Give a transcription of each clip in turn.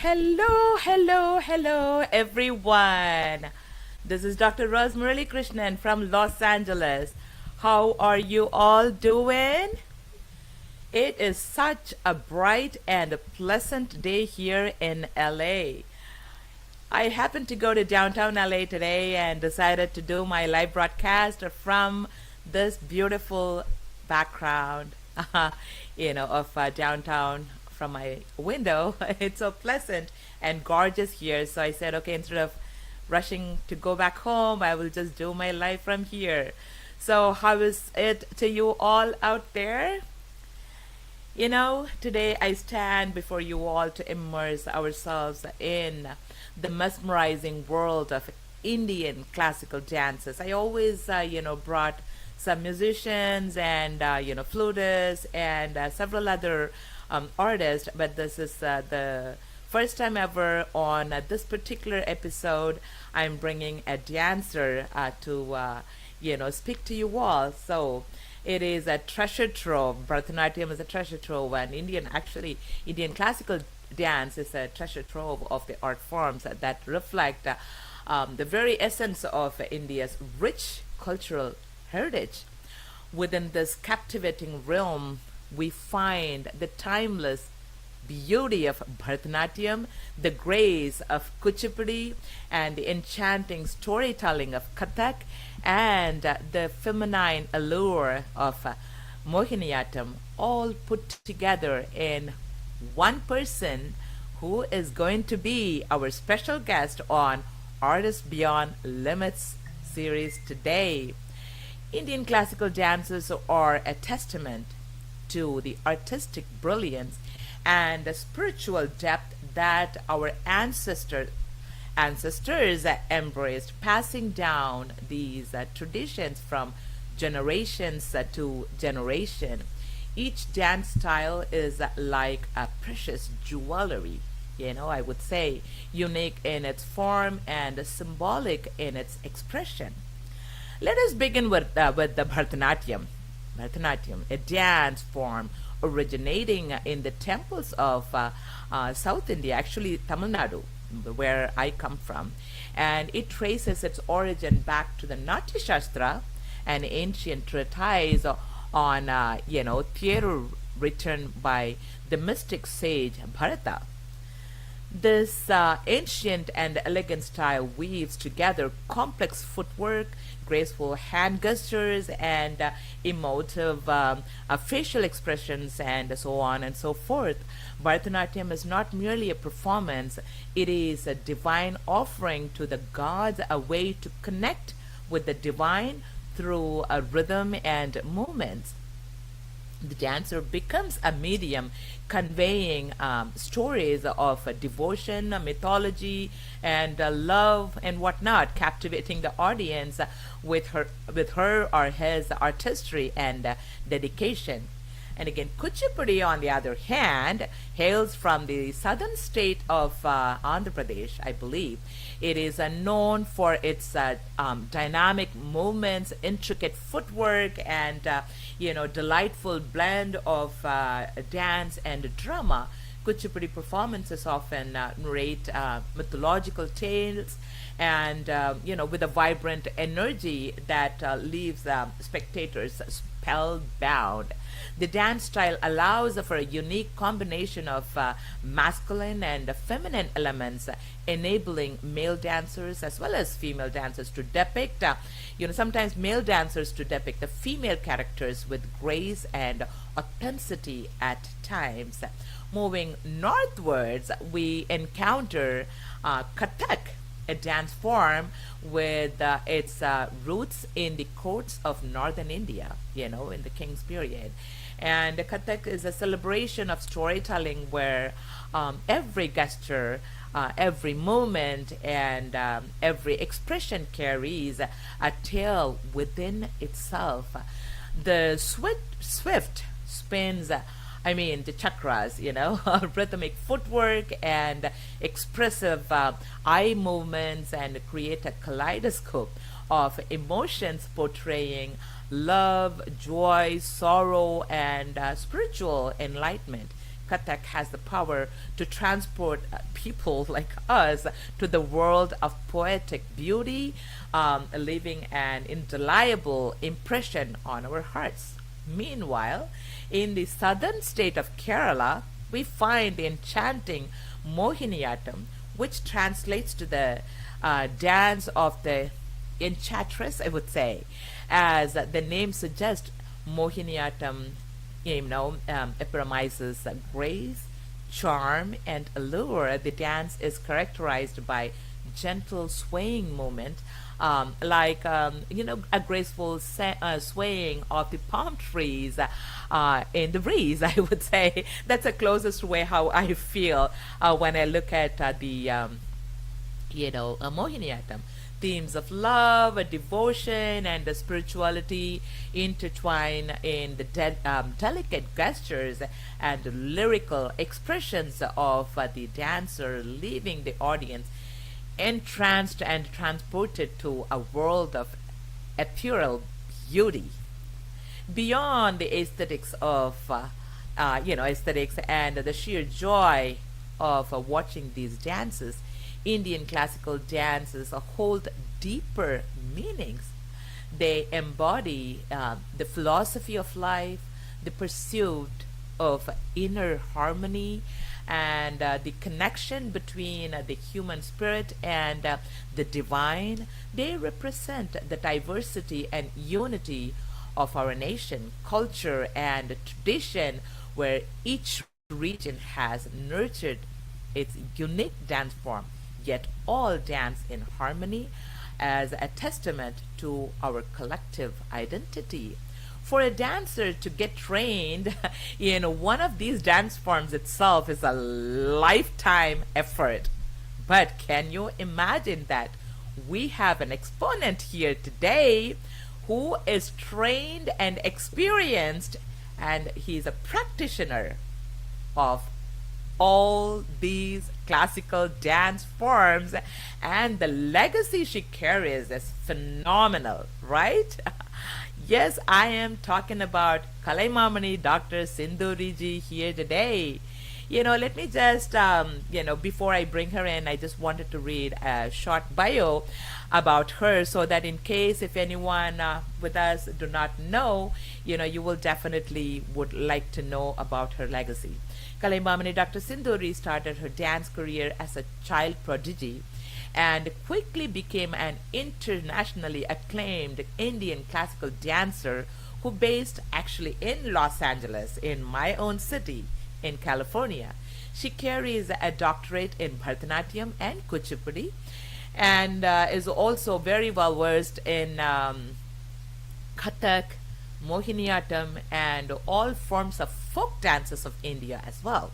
Hello, hello, hello, everyone. This is Dr. Muralikrishnan from Los Angeles. How are you all doing? It is such a bright and pleasant day here in LA. I happened to go to downtown LA today and decided to do my live broadcast from this beautiful background, of downtown from my window. It's so pleasant and gorgeous here. So I said, okay, instead of rushing to go back home, I will just do my live from here. So, how is it to you all out there? Today I stand before you all to immerse ourselves in the mesmerizing world of Indian classical dances. I always, brought some musicians and, flutists and several other artists, but this is the first time ever on this particular episode. I'm bringing a dancer to speak to you all. So, it is a treasure trove. Bharathanatyam is a treasure trove, and Indian classical dance is a treasure trove of the art forms that reflect the very essence of India's rich cultural heritage. Within this captivating realm, we find the timeless beauty of Bharatanatyam, the grace of Kuchupudi, and the enchanting storytelling of Kathak, and the feminine allure of Mohiniattam, all put together in one person who is going to be our special guest on Artists Beyond Limits series today. Indian classical dances are a testament to the artistic brilliance and the spiritual depth that our ancestors embraced, passing down these traditions from generations to generation. Each dance style is like a precious jewelry, I would say, unique in its form and symbolic in its expression. Let us begin with the Bharatanatyam. Bharatanatyam, a dance form originating in the temples of South India, actually Tamil Nadu, where I come from. And it traces its origin back to the Natya Shastra, an ancient treatise on, theatre written by the mystic sage Bharata. This ancient and elegant style weaves together complex footwork, graceful hand gestures, and emotive facial expressions, and so on and so forth. Bharatanatyam is not merely a performance, it is a divine offering to the gods, a way to connect with the divine through a rhythm and movements. The dancer becomes a medium conveying stories of devotion, mythology, and love and whatnot, captivating the audience with her or his artistry and dedication. And again, Kuchipudi, on the other hand, hails from the southern state of Andhra Pradesh, I believe. It is known for its dynamic movements, intricate footwork, and delightful blend of dance and drama. Kuchipudi performances often narrate mythological tales and with a vibrant energy that leaves spectators spellbound. The dance style allows for a unique combination of masculine and feminine elements, enabling male dancers as well as female dancers to depict, sometimes male dancers to depict the female characters with grace and authenticity at times. Moving northwards, we encounter Kathak, a dance form with its roots in the courts of northern India, in the king's period. And Kathak is a celebration of storytelling where every gesture, every movement, and every expression carries a tale within itself. The swift spins, the chakras, rhythmic footwork and expressive eye movements, and create a kaleidoscope of emotions portraying love, joy, sorrow, and spiritual enlightenment. Kathak has the power to transport people like us to the world of poetic beauty, leaving an indelible impression on our hearts. Meanwhile, in the southern state of Kerala, we find the enchanting Mohiniattam, which translates to the dance of the enchantress, I would say. As the name suggests, Mohiniattam, epitomizes grace, charm, and allure. The dance is characterized by gentle swaying movement, a graceful swaying of the palm trees in the breeze, I would say. That's the closest way how I feel when I look at Mohiniattam. Themes of love, devotion, and spirituality intertwine in the delicate gestures and lyrical expressions of the dancer, leaving the audience entranced and transported to a world of ethereal beauty. Beyond the aesthetics of, aesthetics and the sheer joy of watching these dances, Indian classical dances hold deeper meanings. They embody the philosophy of life, the pursuit of inner harmony, and the connection between the human spirit and the divine. They represent the diversity and unity of our nation, culture, and tradition, where each region has nurtured its unique dance form, yet all dance in harmony as a testament to our collective identity. For a dancer to get trained in one of these dance forms itself is a lifetime effort. But can you imagine that we have an exponent here today who is trained and experienced, and he's a practitioner of all these classical dance forms, and the legacy she carries is phenomenal, right? Yes, I am talking about Kalaimamani Dr. Sinduri ji here today. Let me just, before I bring her in, I just wanted to read a short bio about her, so that in case if anyone with us do not know, you will definitely would like to know about her legacy. Kalaimamani Dr. Sinduri started her dance career as a child prodigy and quickly became an internationally acclaimed Indian classical dancer who based actually in Los Angeles, in my own city, in California. She carries a doctorate in Bharathanatyam and Kuchupudi, and is also very well versed in Kathak, Mohiniattam, and all forms of folk dances of India as well.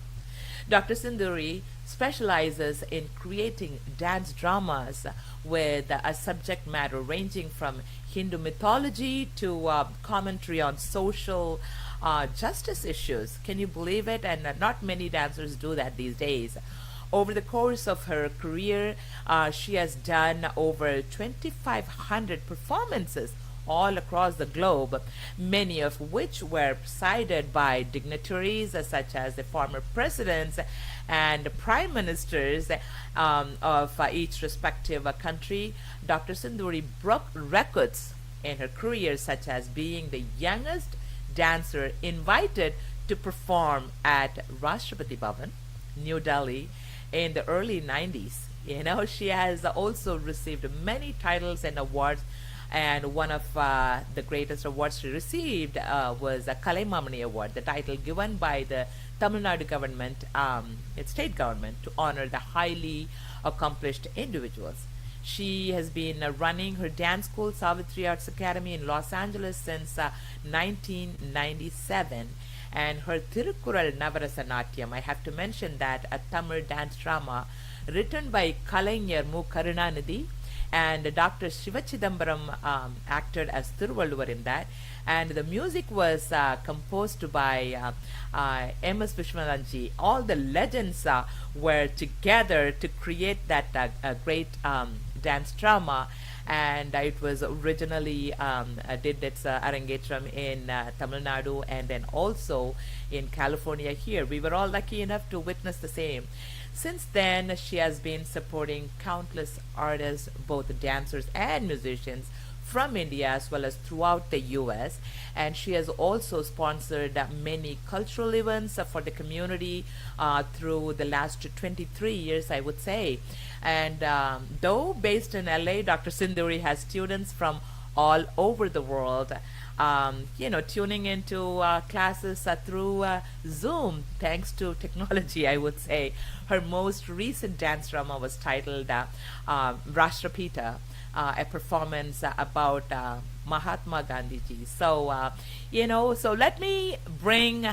Dr. Sinduri specializes in creating dance dramas with a subject matter ranging from Hindu mythology to commentary on social justice issues. Can you believe it? And not many dancers do that these days. Over the course of her career, she has done over 2,500 performances all across the globe, many of which were presided by dignitaries such as the former presidents and prime ministers of each respective country. Dr. Sinduri broke records in her career, such as being the youngest dancer invited to perform at Rashtrapati Bhavan, New Delhi, in the early 90s. She has also received many titles and awards, and one of the greatest awards she received was a Kalaimamani Award, the title given by the Tamil Nadu government, its state government, to honor the highly accomplished individuals. She has been running her dance school, Savitri Arts Academy, in Los Angeles since 1997. And her Thirukural Navarasanathyam, I have to mention that, a Tamil dance drama written by Kalaignar Mu Karunanidhi, and Dr. Shivachidambaram acted as Thiruvalluvar in that. And the music was composed by M.S. Vishwanathji. All the legends were together to create that great dance drama. and it was originally did its arangetram in Tamil Nadu and then also in California here. We were all lucky enough to witness the same. Since then, she has been supporting countless artists, both dancers and musicians, from India as well as throughout the US. And she has also sponsored many cultural events for the community through the last 23 years, I would say. And though based in LA, Dr. Sinduri has students from all over the world. Tuning into classes through Zoom, thanks to technology, I would say. Her most recent dance drama was titled Rashtrapita, a performance about Mahatma Gandhi ji. So let me bring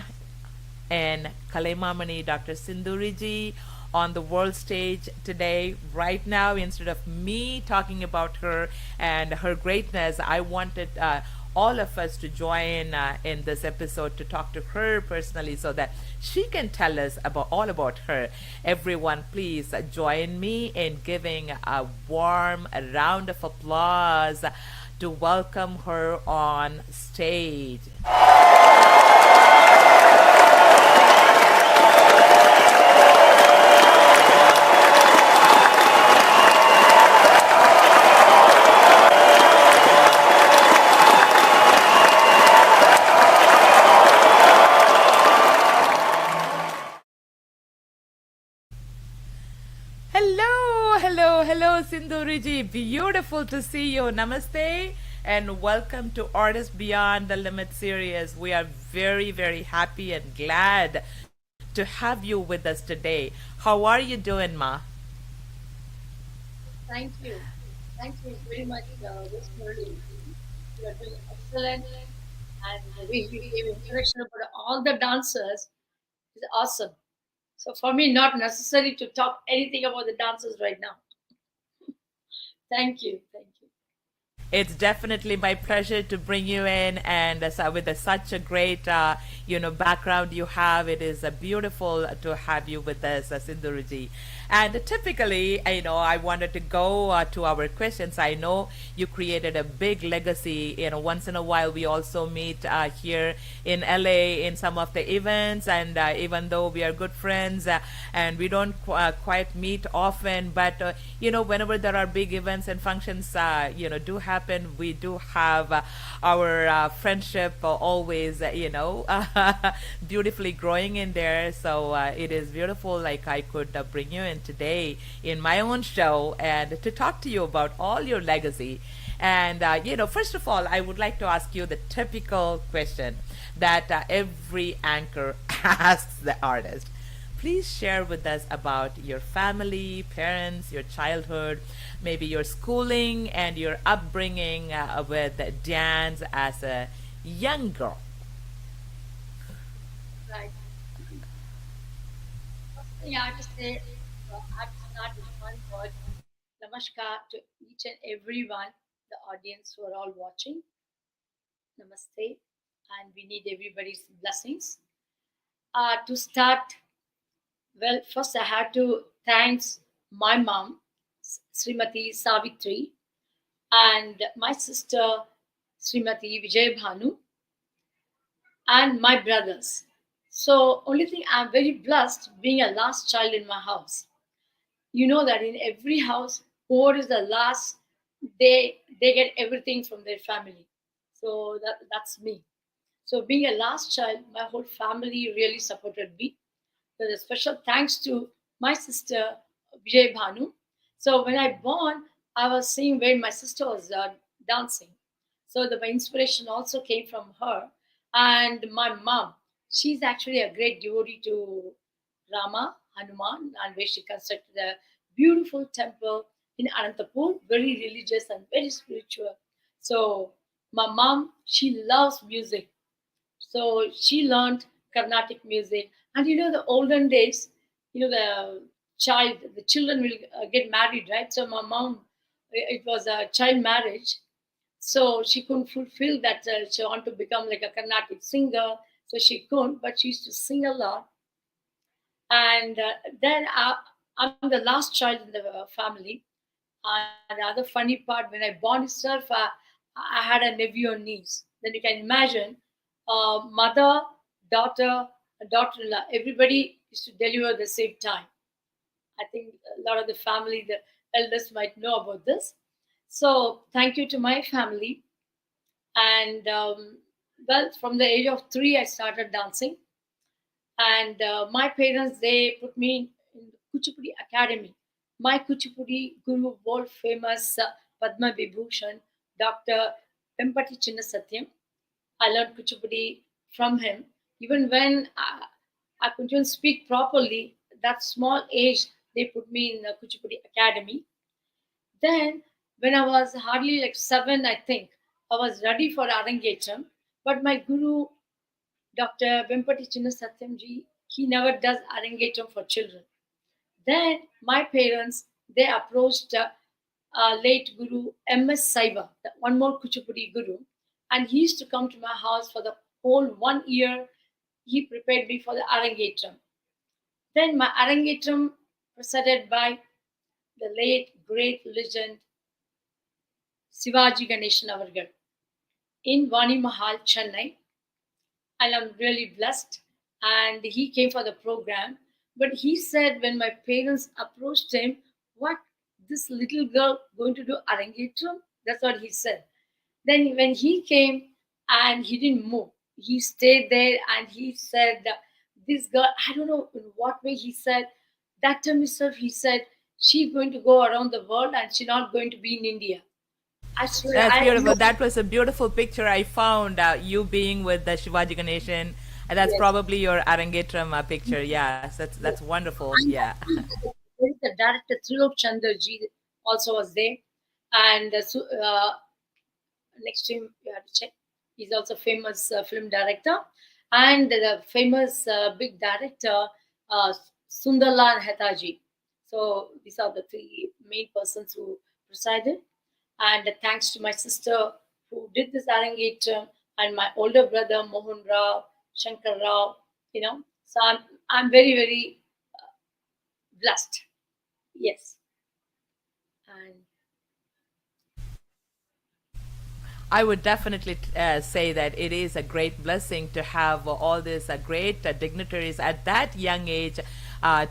in Kalaimamani, Dr. Sinduri ji, on the world stage today, right now. Instead of me talking about her and her greatness, I wanted all of us to join in this episode to talk to her personally so that she can tell us about all about her. Everyone, please join me in giving a warm round of applause to welcome her on stage. Hello, hello, hello, Sinduriji. Beautiful to see you. Namaste and welcome to Artists Beyond the Limit series. We are very, very happy and glad to have you with us today. How are you doing, Ma? Thank you. Thank you very much, Miss Murali. You are doing excellent. And the way you gave introduction about all the dancers is awesome. So for me, not necessary to talk anything about the dancers right now. Thank you. Thank you. It's definitely my pleasure to bring you in, and with such a great, background you have, it is beautiful to have you with us, Sindhuruji. And typically, I wanted to go to our questions. I know you created a big legacy. Once in a while we also meet here in LA in some of the events, and even though we are good friends and we don't quite meet often, but whenever there are big events and functions, do happen, we do have our friendship always, beautifully growing in there. So it is beautiful. Like I could bring you in today in my own show and to talk to you about all your legacy. And, first of all, I would like to ask you the typical question that every anchor asks the artist. Please share with us about your family, parents, your childhood, maybe your schooling and your upbringing with dance as a young girl. Right. First thing I have to say, I have to start with one word. Namaskar to each and everyone, the audience who are all watching. Namaste. And we need everybody's blessings. To start, well, first I had to thank my mom, Srimati Savitri, and my sister, Srimati Vijay Bhanu, and my brothers. So, only thing I'm very blessed being a last child in my house. You know that in every house, whoever is the last, they get everything from their family. So that's me. So being a last child, my whole family really supported me. There's a special thanks to my sister Vijay Bhanu. So when I born, I was seeing where my sister was dancing. So my inspiration also came from her. And my mom, she's actually a great devotee to Rama, Hanuman, and where she constructed a beautiful temple in Anantapur, very religious and very spiritual. So my mom, she loves music. So she learned Carnatic music. And the olden days, the children will get married, right? So my mom, it was a child marriage. So she couldn't fulfill that. She wanted to become like a Carnatic singer. So she couldn't, but she used to sing a lot. And then I'm the last child in the family. And the other funny part, when I born itself, I had a nephew and niece. Then you can imagine, mother, daughter, daughter-in-law, everybody used to deliver at the same time. I think a lot of the family, the elders might know about this. So thank you to my family. And well, from the age of 3, I started dancing. And my parents, they put me in Kuchupudi Academy. My Kuchupudi guru, world famous Padma Vibhushan, Dr. Vempati Chinnasatyam. I learned Kuchupudi from him. Even when I couldn't speak properly, that small age, they put me in the Kuchipudi Academy. Then, when I was hardly like 7, I think, I was ready for Arangetam. But my guru, Dr. Vempati Chinnasatyamji, he never does Arangetam for children. Then, my parents, they approached late Guru M.S. Saiva, the one more Kuchipudi Guru, and he used to come to my house for the whole 1 year. He prepared me for the Arangetam. Then my Arangetam presided by the late great legend Sivaji Ganeshan Avargal in Vani Mahal, Chennai, and I'm really blessed. And he came for the program, but he said when my parents approached him, "What, this little girl going to do Arangetram?" That's what he said. Then when he came and he didn't move, he stayed there and he said, "This girl, I don't know in what way," he said. That time itself, he said, "She's going to go around the world and she's not going to be in India." I swear, That's I beautiful. That was a beautiful picture I found. You being with the Shivaji Ganeshan, and that's yes, probably your Arangetram picture. Yes, that's yes. wonderful. And Yeah. the director Trilok Chandraji also was there, and next to him you have to check. He's also famous film director, and the famous big director uh, Sundarlal Hetaji. So these are the three main persons who presided. And thanks to my sister who did this Arangetam, and my older brother Mohan Rao, Shankar Rao. So I'm very very blessed. Yes, and I would definitely say that it is a great blessing to have all these great dignitaries at that young age,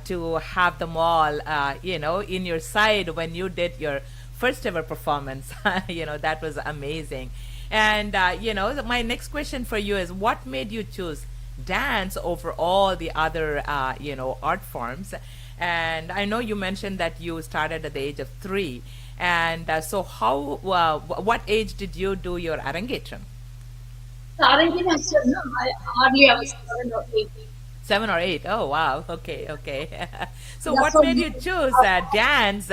to have them all, in your side when you did your first ever performance. That was amazing. And, my next question for you is, what made you choose dance over all the other, art forms? And I know you mentioned that you started at the age of 3. And so, what age did you do your Arangetram? Sarangi, I said, no, hardly I was 7 or 8. 7 or 8. Oh, wow. Okay, okay. So, Yeah, what so made you choose dance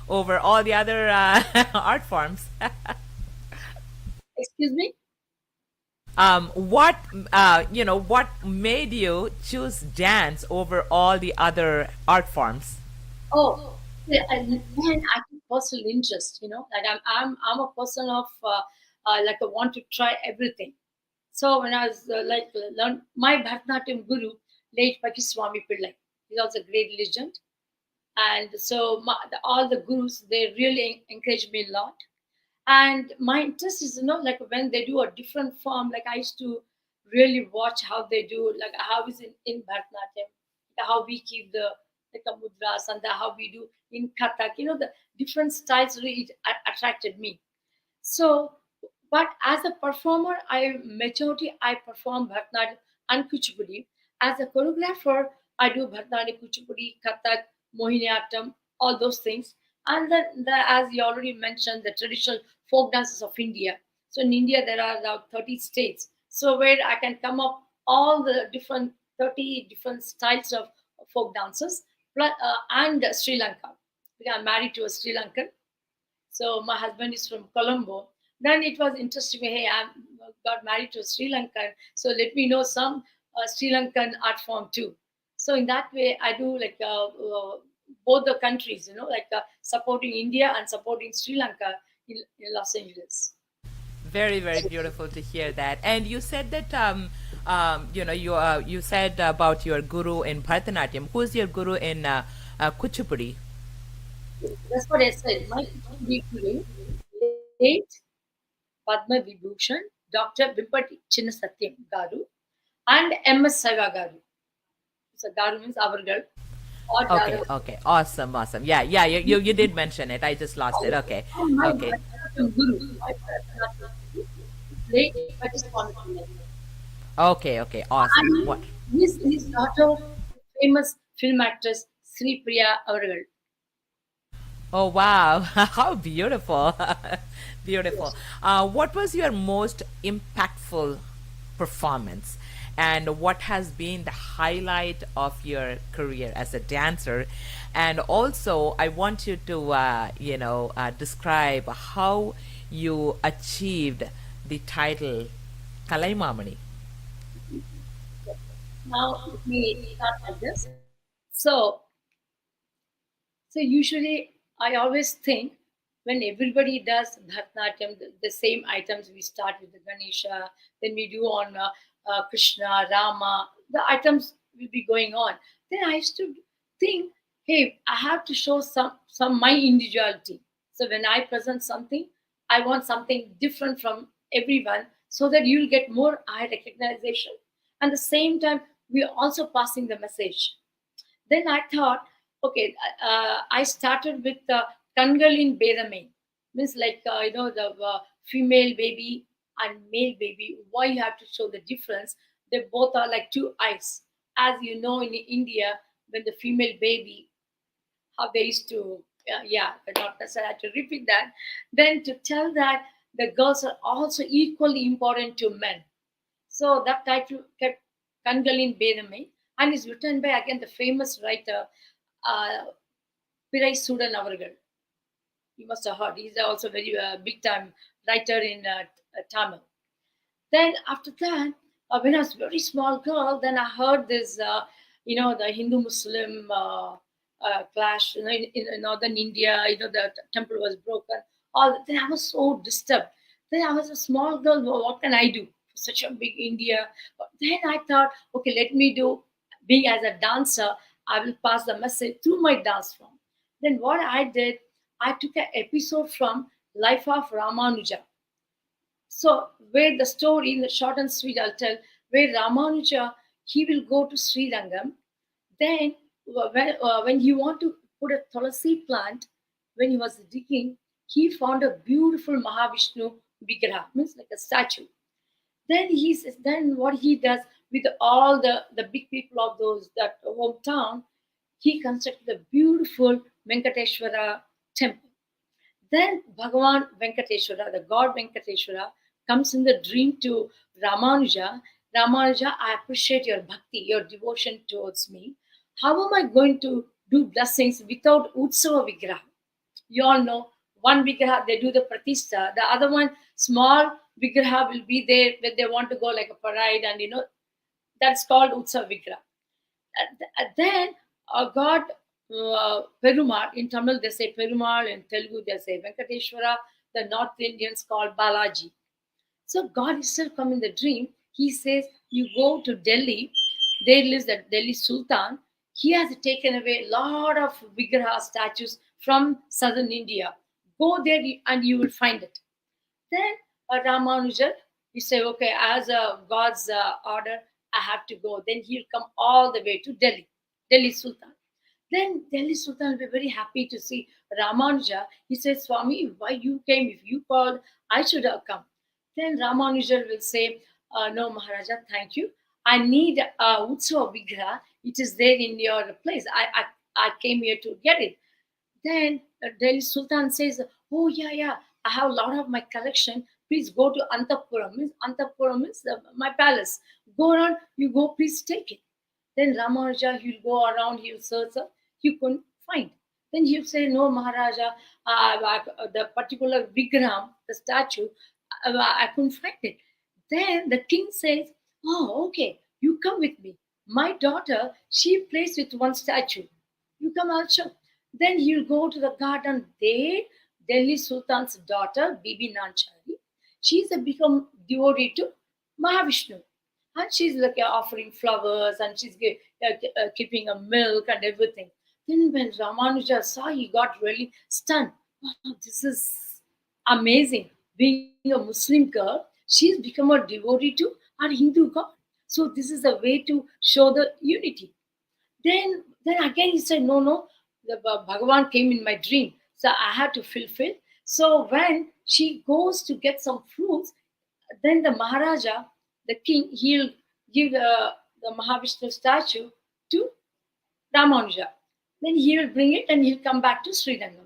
over all the other art forms? excuse me. What made you choose dance over all the other art forms? Oh, yeah, and then I think personal interest. Like I'm a person of like I want to try everything. So when I was like learn my Bharatanatyam guru, late Pakiswami Pillai, he's also a great legend. And so all the gurus, they really encouraged me a lot. And my interest is, like when they do a different form, like I used to really watch how they do, like how is in Bharatanatyam, how we keep the mudras, and how we do in Kathak, the different styles really attracted me. So, but as a performer, I perform Bharatanatyam and Kuchupudi. As a choreographer, I do Bharatanatyam, Kuchupudi, Kathak, Mohiniattam, all those things. And then, as you already mentioned, the traditional folk dances of India. So in India, there are about 30 states. So where I can come up all the different 30 different styles of folk dances, and Sri Lanka. Because I'm married to a Sri Lankan, so my husband is from Colombo. Then it was interesting. Hey, I got married to a Sri Lankan, so let me know some Sri Lankan art form too. So in that way, I do like both the countries, like supporting India and supporting Sri Lanka in Los Angeles. Very, very beautiful to hear that. And you said that, you said about your guru in Bharatanatyam. Who's your guru in Kuchupudi? That's what I said. My Kuchupudi guru, late Padma Vibhushan, Dr. Vimpati Chinnasatyam Garu, and MS Saiva Garu. So Garu means our girl or Okay, Garu. okay, awesome, awesome. Yeah, yeah, you did mention it. I just lost it. Okay, And my okay, Bharatanatyam guru, my Bharatanatyam guru, late Vimpati Swami Pillai. okay, okay, awesome. And What? his daughter, famous film actress Sri Priya Avargal. Oh wow, how beautiful, beautiful. Yes. What was your most impactful performance, and what has been the highlight of your career as a dancer? And also, I want you to, describe how you achieved the title Kalaimamani. Now let me start like this. So, so usually I always think when everybody does Bharatanatyam, the same items we start with the Ganesha, then we do on Krishna, Rama, the items will be going on. Then I used to think, hey, I have to show some my individuality. So when I present something, I want something different from everyone so that you'll get more eye recognition. And the same time, we are also passing the message. Then I thought, okay, I started with Kangalin Bedame, means like, the female baby and male baby. Why you have to show the difference? They both are like two eyes. As you know, in India, when the female baby, how they used to, yeah, the doctor said I had to repeat that. Then to tell that the girls are also equally important to men. So that title kept Kangalin Bedame and is written by again the famous writer uh, Pirai Sudan Avargal. You must have heard. He's also very big time writer in Tamil. Then after that, when I was a very small girl, then I heard this, the Hindu-Muslim clash, in northern India. The temple was broken. All then I was so disturbed. Then I was a small girl. What can I do? Such a big India. But then I thought, okay, let me do. Being as a dancer, I will pass the message through my dance form. Then what I did, I took an episode from Life of Ramanuja. So, where the story, in the short and sweet, I'll tell, where Ramanuja, he will go to Sri Rangam. Then, when he want to put a Tulasi plant, when he was digging, he found a beautiful Mahavishnu Vigraha, means like a statue. Then he says, then what he does with all the big people of those that hometown, he constructed a beautiful Venkateshwara temple. Then Bhagavan Venkateshwara, the god Venkateshwara, comes in the dream to Ramanuja. Ramanuja, I appreciate your bhakti, your devotion towards me. How am I going to do blessings without Utsava Vigraha? You all know one Vigraha, they do the Pratishta. The other one, small Vigraha, will be there when they want to go like a parade, and that's called Utsav Vigraha. Then God, Perumal, in Tamil they say Perumal, in Telugu they say Venkateshwara, the North Indians call Balaji. So God himself come in the dream. He says, you go to Delhi, there lives the Delhi Sultan. He has taken away a lot of Vigraha statues from southern India. Go there and you will find it. Then Ramanujan, he say, okay, as a God's order, I have to go. Then he'll come all the way to Delhi, Delhi Sultan. Then Delhi Sultan will be very happy to see Ramanuja. He says, Swami, why you came? If you called, I should have come. Then Ramanuja will say, no, Maharaja, thank you. I need Utsava Vigraha. It is there in your place. I came here to get it. Then Delhi Sultan says, "Oh yeah, yeah, I have a lot of my collection. Please go to Antapuram. Means Antapuram is my palace. Go around. You go. Please take it." Then Ramanuja, he'll go around. He'll search. He couldn't find. Then he'll say, "No, Maharaja, the particular Vigram, the statue, I couldn't find it." Then the king says, "Oh, okay. You come with me. My daughter, she plays with one statue. You come also." Then he'll go to the garden. There, Delhi Sultan's daughter, Bibi Nanchari, she's a become devotee to Mahavishnu. And she's like offering flowers, and she's keeping a milk and everything. Then when Ramanuja saw, he got really stunned. Wow, this is amazing. Being a Muslim girl, she's become a devotee to our Hindu God. So this is a way to show the unity. Then again he said, no, no, the Bhagavan came in my dream, so I had to fulfill. So when she goes to get some fruits, then the Maharaja, the king, he'll give the Mahavishnu statue to Ramanuja. Then he will bring it and he'll come back to Srirangam.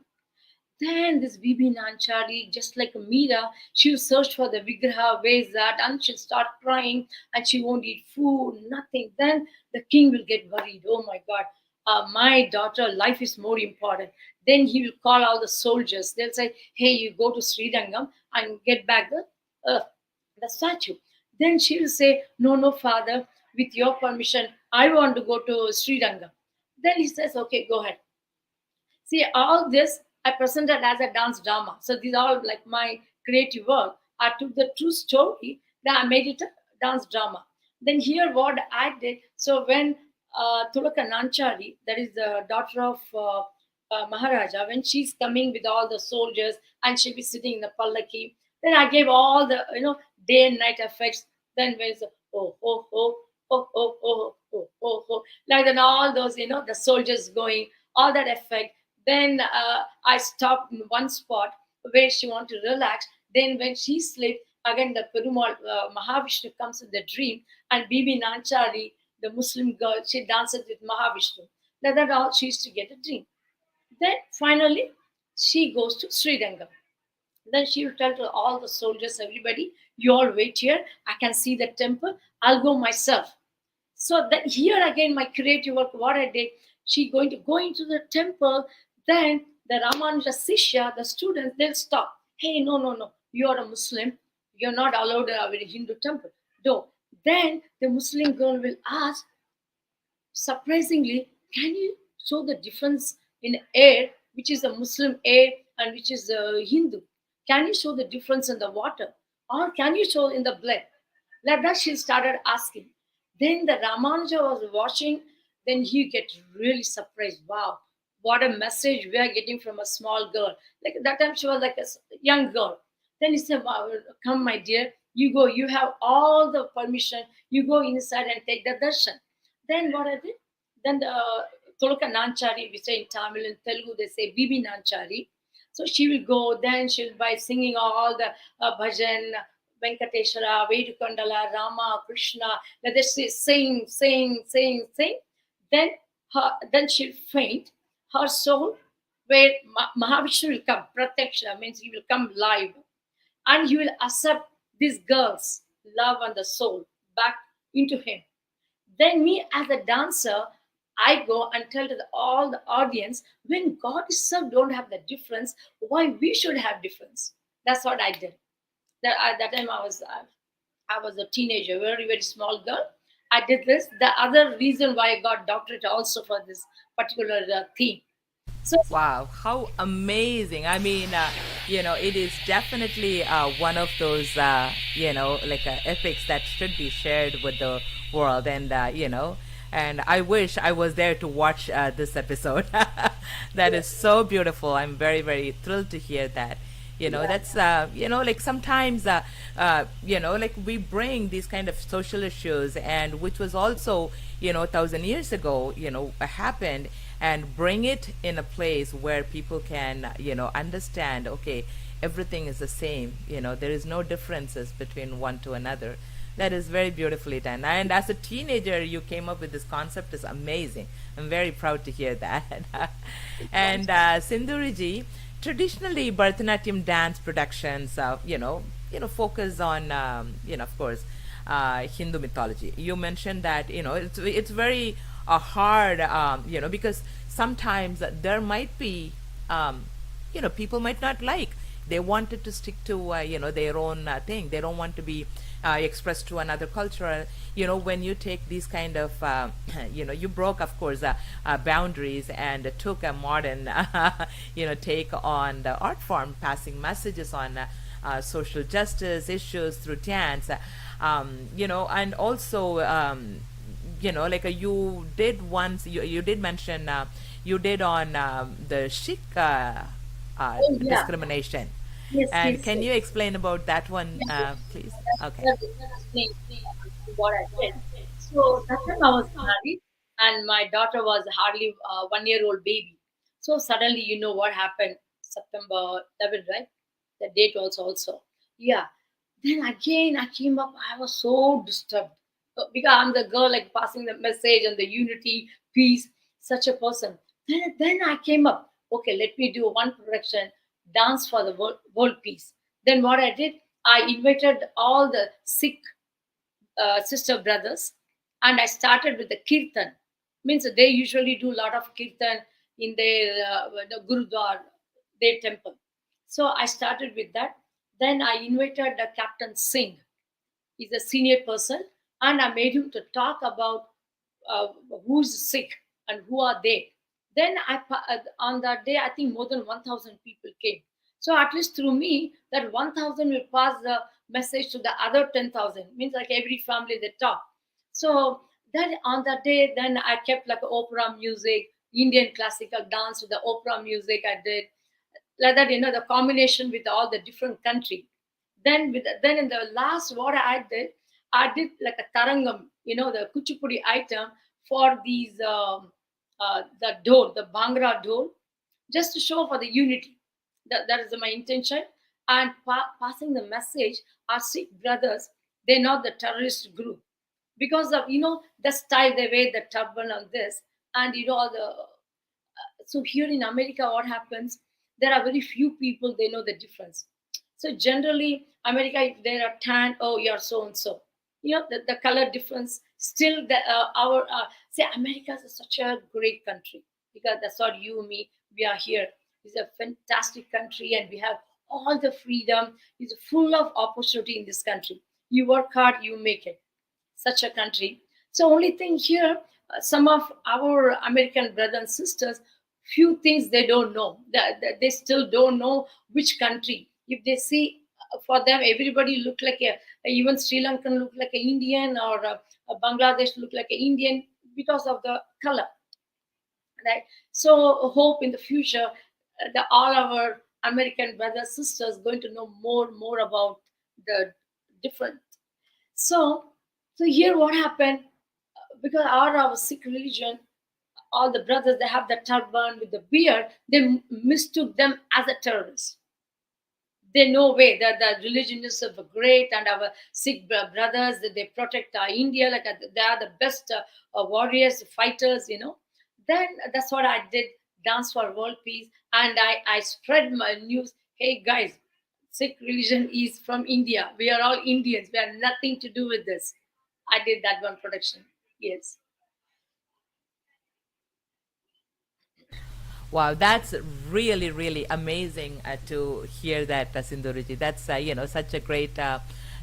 Then this Bibi Nanchari, just like Meera, she'll search for the Vigraha, where's that? And she'll start crying and she won't eat food, nothing. Then the king will get worried. Oh my God, my daughter, life is more important. Then he will call all the soldiers. They'll say, hey, you go to Srirangam and get back the statue. Then she will say, no, no, father, with your permission, I want to go to Srirangam. Then he says, okay, go ahead. See, all this I presented as a dance drama. So these are all like my creative work. I took the true story, then I made it a dance drama. Then here what I did, so when Tulaka Nanchari, that is the daughter of Maharaja, when she's coming with all the soldiers and she'll be sitting in the pallaki, then I gave all the, day and night effects. Then when it's oh, oh, oh, oh, oh, oh, oh, oh, oh, like then all those, the soldiers going, all that effect. Then I stopped in one spot where she wanted to relax. Then when she slept, again the Perumal Mahavishnu comes in the dream, and Bibi Nanchari, the Muslim girl, she dances with Mahavishnu. Like that all she used to get a dream. Then finally she goes to Srirangam. Then she will tell to all the soldiers, everybody, you all wait here. I can see the temple. I'll go myself. So that here again, my creative work, what I did, she going to go into the temple. Then the Ramanuja Sishya, the students, they'll stop. Hey, no, no, no, you are a Muslim. You're not allowed in a Hindu temple. No. Then the Muslim girl will ask, surprisingly, can you show the difference in air, which is a Muslim air and which is a Hindu? Can you show the difference in the water? Or can you show in the blood? Like that, she started asking. Then the Ramanuja was watching, then he get really surprised. Wow, what a message we are getting from a small girl. Like at that time, she was like a young girl. Then he said, wow, come, my dear, you go, you have all the permission, you go inside and take the darshan. Then what I did? Then the Tolka Nanchari, we say in Tamil and Telugu, they say Bibi Nanchari. So she will go, then she'll by singing all the bhajan, Venkateshwara, Vedukandala, Rama, Krishna. Let us say sing, sing, sing, sing. Then then she'll faint. Her soul, where Mahavishnu will come, Pratyaksha means he will come live, and he will accept this girl's love and the soul back into him. Then me as a dancer, I go and tell to all the audience, when God itself don't have the difference, why we should have difference? That's what I did. That time I was a teenager, very very small girl. I did this. The other reason why I got doctorate also for this particular theme. So Wow, how amazing. I mean, it is definitely one of those, like epics that should be shared with the world. And I wish I was there to watch this episode. That is so beautiful. I'm very, very thrilled to hear that. That's, like sometimes, like we bring these kind of social issues, and which was also, 1,000 years ago, happened, and bring it in a place where people can, understand, okay, everything is the same, there is no differences between one to another. That is very beautifully done. And as a teenager, you came up with this concept is amazing. I'm very proud to hear that. And Sinduriji, traditionally Bharatanatyam dance productions, focus on, of course, Hindu mythology. You mentioned that, it's very hard, because sometimes there might be, people might not like. They wanted to stick to, their own thing. They don't want to be expressed to another culture. When you take these kind of, you broke, of course, boundaries and took a modern, take on the art form, passing messages on social justice issues through dance, and also, like you did once, you did mention, you did on the Sikh Oh yeah, discrimination. yes, And yes, can yes. you explain about that one, Yeah, yeah. please? Okay. Let me explain what I did. So that time I was married, and my daughter was hardly 1 year old baby. So suddenly, you know what happened? September 11th, right? The date was also. Yeah. Then again, I came up. I was so disturbed. Because I'm the girl like passing the message and the unity, peace, such a person. Then I came up. Okay, let me do one production, dance for the world peace. Then what I did, I invited all the Sikh sister brothers, and I started with the kirtan. Means they usually do a lot of kirtan in their the gurudwar, their temple. So I started with that. Then I invited the Captain Singh. He's a senior person, and I made him to talk about uh, who's sick and who are they. Then on that day, I think more than 1,000 people came. So at least through me, that 1,000 will pass the message to the other 10,000. Means like every family they talk. So then on that day, then I kept like opera music, Indian classical dance with the opera music I did, like that, the combination with all the different country. Then in the last what I did like a tarangam, the Kuchupudi item for these the dole, the Bhangra dole, just to show for the unity. That is my intention. And passing the message, our Sikh brothers, they're not the terrorist group because of the style they wear the turban on this, and all the so here in America, what happens? There are very few people they know the difference. So generally, America, if they are tan, oh, you're so and so. The color difference. Still, our say America is such a great country because that's what you, me, we are here. It's a fantastic country, and we have all the freedom. It's full of opportunity in this country. You work hard, you make it, such a country. So only thing here, some of our American brothers and sisters, few things they don't know. They still don't know which country. If they see, for them, everybody look like even Sri Lankan look like an Indian, or a Bangladesh look like an Indian because of the color, right? So hope in the future, all our American brothers sisters going to know more about the different. So, so here what happened, because our Sikh religion, all the brothers they have the turban with the beard, they mistook them as a terrorist. They know way that the religion is of great, and our Sikh brothers that they protect our India like they are the best warriors, fighters. Then that's what I did, dance for world peace, and I spread my news. Hey guys, Sikh religion is from India. We are all Indians. We have nothing to do with this. I did that one production. Yes. Wow, that's really, really amazing to hear that, Sinduriji. That's such a great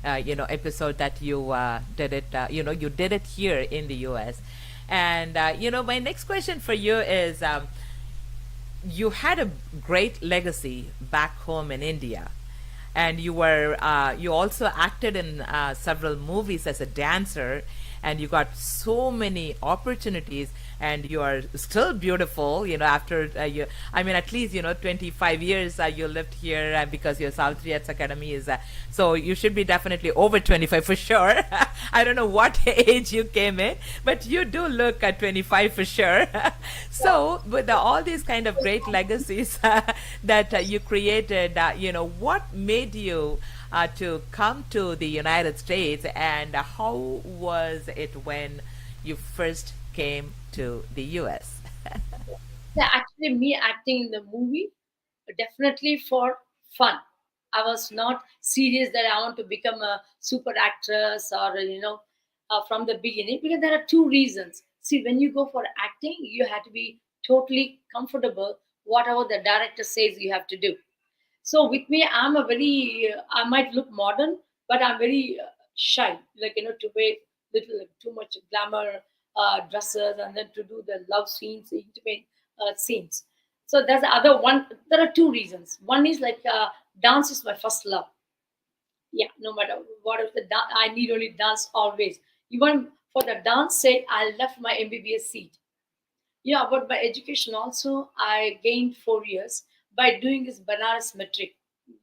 episode that you did it. You did it here in the U.S. And my next question for you is, you had a great legacy back home in India, and you also acted in several movies as a dancer, and you got so many opportunities, and you are still beautiful, after you I mean, at least 25 years you lived here, because your South Riyadh Academy is so you should be definitely over 25 for sure. I don't know what age you came in, but you do look at 25 for sure. So with all these kind of great legacies that you created, what made you to come to the United States, and how was it when you first came to the US? Yeah, actually, me acting in the movie, definitely for fun. I was not serious that I want to become a super actress, or from the beginning, because there are two reasons. See, when you go for acting, you have to be totally comfortable whatever the director says you have to do. So with me, I'm a very I might look modern, but I'm very shy. Like to wear little too much glamour dresses, and then to do the love scenes, intimate scenes. So that's the other one. There are two reasons. One is like dance is my first love. Yeah, no matter what is the I need only dance always. Even for the dance sake, I left my MBBS seat. Yeah, about my education also, I gained 4 years by doing this Banaras metric.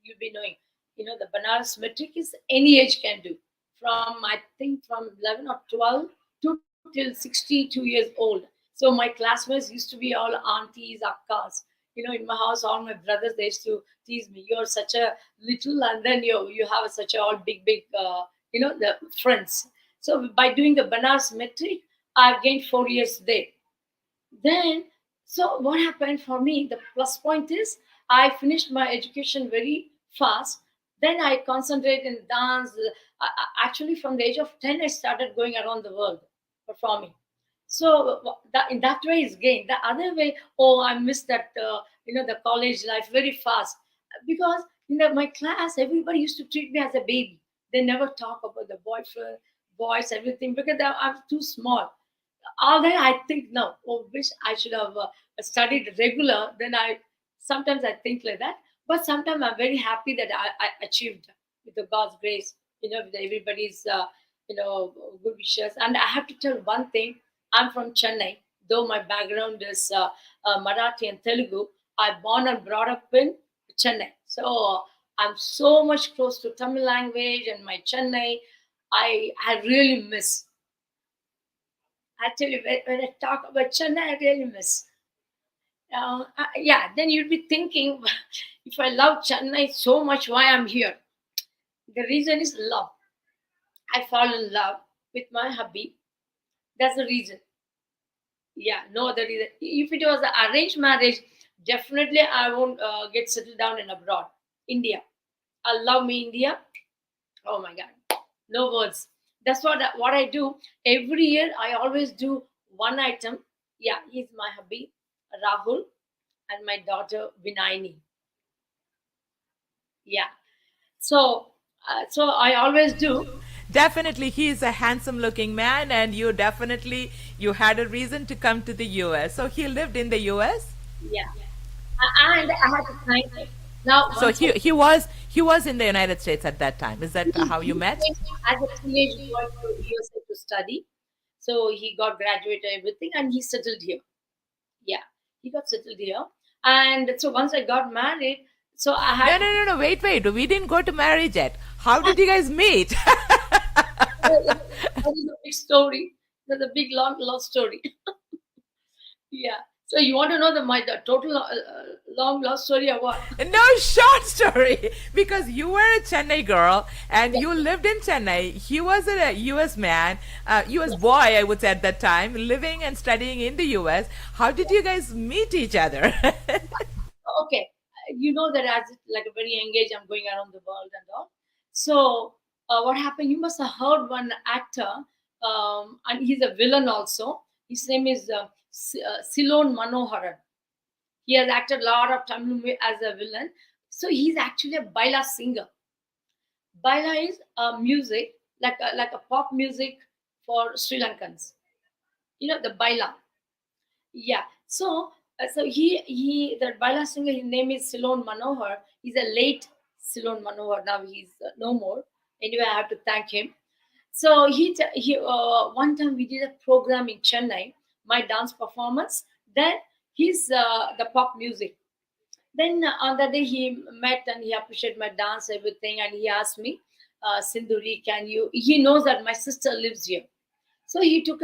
You'll be knowing, the Banaras metric is any age can do. From I think from 11 or 12 to till 62 years old. So my classmates used to be all aunties, akkas. In my house, all my brothers they used to tease me. You're such a little, and then you have such a all big, the friends. So by doing the Banaras metric, I gained 4 years there. Then, so what happened for me, the plus point is I finished my education very fast. Then I concentrated in dance. Actually, from the age of 10, I started going around the world performing. So that, in that way is gain. The other way, oh, I missed that, the college life very fast. Because in my class, everybody used to treat me as a baby. They never talk about the boyfriend, boys, everything, because I'm too small. All that I think now, oh, wish I should have studied regular. Then I sometimes I think like that, but sometimes I'm very happy that I achieved with the God's grace. With everybody's good wishes. And I have to tell one thing: I'm from Chennai, though my background is Marathi and Telugu. I born and brought up in Chennai, so I'm so much close to Tamil language and my Chennai. I really miss. Actually, when I talk about Chennai, I really miss. Yeah, then you'd be thinking, if I love Chennai so much, why I'm here? The reason is love. I fall in love with my hubby. That's the reason. Yeah, no other reason. If it was an arranged marriage, definitely I won't get settled down in abroad, India. I love me India. Oh my God, no words. That's what I do every year. I always do one item. Yeah, he's my hubby, Rahul, and my daughter Vinayani. Yeah. So, so I always do. Definitely, he is a handsome looking man, and you had a reason to come to the US. So he lived in the US. Yeah, and I had to thank him. Now, So once he was in the United States at that time. Is that how you he met? came as a teenage boy to USA to study, so he got graduated everything, and he settled here. Yeah, he got settled here, and so once I got married, so I No, had no, to. no, no. Wait, wait. We didn't go to marriage yet. How did you guys meet? That is a big story. That's a big long love story. Yeah. So you want to know the total long love story or what? No, short story. Because you were a Chennai girl and Yeah. you lived in Chennai. He was a US man, US boy, I would say at that time, living and studying in the US. How did you guys meet each other? Okay. You know that as like a very young age, I'm going around the world and all. So what happened? You must have heard one actor, and he's a villain also. His name is Silon Manoharan. He has acted a lot of Tamil movie as a villain. So he's actually a baila singer. Baila is music, like a pop music for Sri Lankans. The baila. Yeah. So he the baila singer. His name is Silon Manohar. He's a late Silon Manohar. Now he's no more. Anyway, I have to thank him. So he one time we did a program in Chennai, my dance performance. Then he's the pop music. Then on that day he met and he appreciated my dance, everything, and he asked me, Sinduri, can you? He knows that my sister lives here, so he took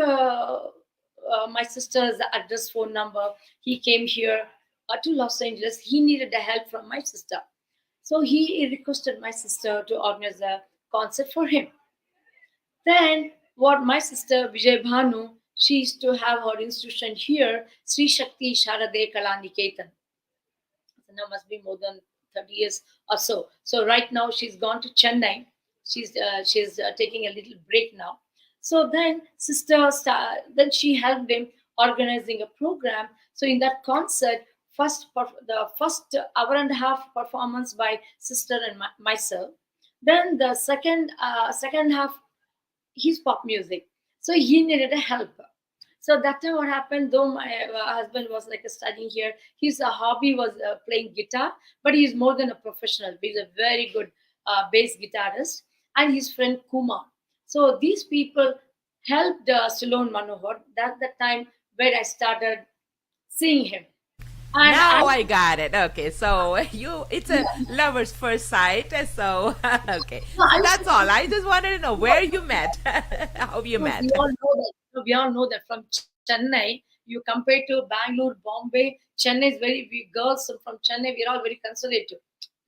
my sister's address, phone number. He came here to Los Angeles. He needed the help from my sister, so he requested my sister to organize a concert for him. Then what my sister Vijay Bhanu, she used to have her institution here, Sri Shakti Sharade Kalaniketan. So now must be more than 30 years or so. So right now she's gone to Chennai. She's taking a little break now. So then then she helped him organizing a program. So in that concert, the first hour and a half performance by sister and myself. Then the second half his pop music. So he needed a help. So that time, what happened? Though my husband was like studying here, his hobby was playing guitar, but he's more than a professional. He's a very good bass guitarist, and his friend Kumar. So these people helped Silon Manohar. That's the time where I started. seeing him. And I, Now I got it. Okay, so it's a yeah, lover's first sight. So, okay. no, I So used to that's all. see, I just wanted to know no, where you met, how you no, we met. all know that. No, we all know that from Chennai, you compare to Bangalore, Bombay, Chennai is very, we girls from Chennai, we're all very conservative.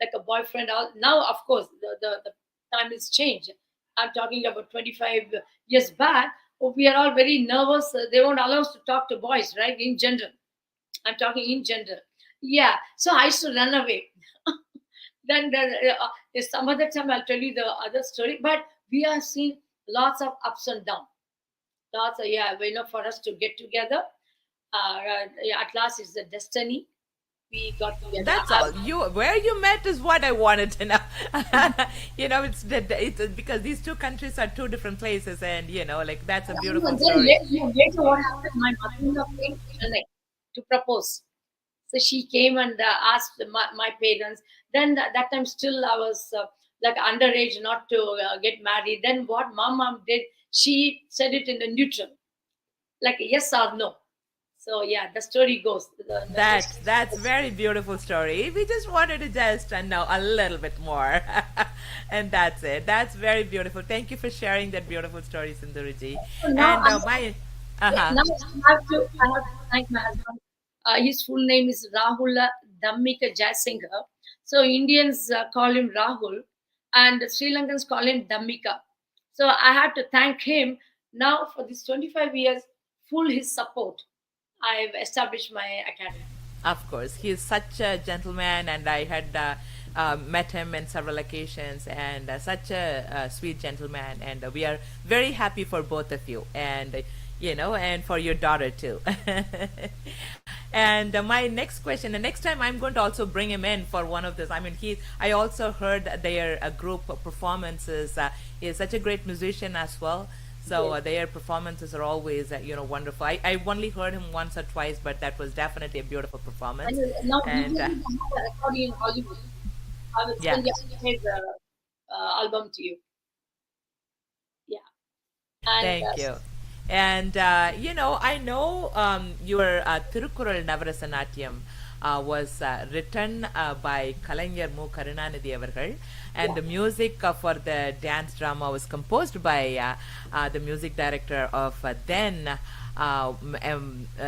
Like a boyfriend. All now, of course, the time has changed. I'm talking about 25 years back. We are all very nervous. They won't allow us to talk to boys, right? In general. I'm talking in general. Yeah. So I used to run away. Then there's some other time I'll tell you the other story. But we are seeing lots of ups and downs. Lots of, yeah, for us to get together. Yeah, at last, it's the destiny. We got together. That's all. You where you met is what I wanted to know. It's because these two countries are two different places, and like that's a beautiful And then story. later, what happened? My mother-in-law came to Chennai to propose. So she came and asked my parents. Then that time still I was like underage, not to get married. Then what mom did? She said it in a neutral, like a yes or no. So yeah, the story goes. The That's very beautiful story. We just wanted to just know a little bit more, and that's it. That's very beautiful. Thank you for sharing that beautiful story, Sinduriji. so now And my, uh yeah, huh. now I have to thank my husband. His full name is Rahul Dhammika Jaisingha. So Indians call him Rahul, and Sri Lankans call him Dhammika. So I have to thank him now for these 25 years. Full his support. I've established my academy. Of course, he is such a gentleman, and I had met him in several occasions, and such a sweet gentleman. And we are very happy for both of you, and and for your daughter too. And my next question, the next time I'm going to also bring him in for one of this. I mean, I also heard their group performances. He is such a great musician as well. So Yes. their performances are always, wonderful. I only heard him once or twice, but that was definitely a beautiful performance. And now And usually they have a recording in Hollywood. I will yeah, send the album to you. Yeah. And thank you. And I know your Tirukural Navarasanatyam was written by Kalaimamani Karunanidhi avargal, and yeah. the music for the dance drama was composed by the music director of then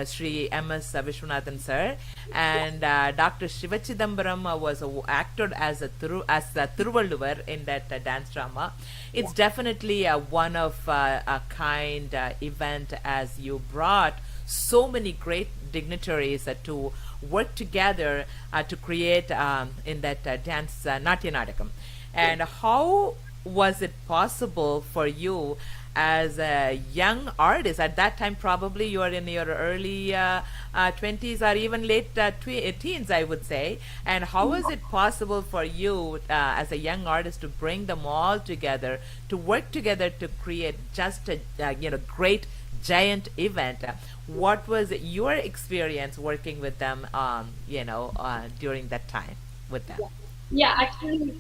Sri M.S. Vishwanathan sir, and Dr. Shivachidambaram was acted as a Thiruvalluvar in that dance drama. It's definitely one of a kind event, as you brought so many great dignitaries to work together to create in that dance Natya Nadakam. And how was it possible for you as a young artist at that time? Probably you are in your early 20s or even late teens, I would say. And how was it possible for you as a young artist to bring them all together, to work together to create just a great giant event? What was your experience working with them during that time with them? Yeah, yeah. Actually,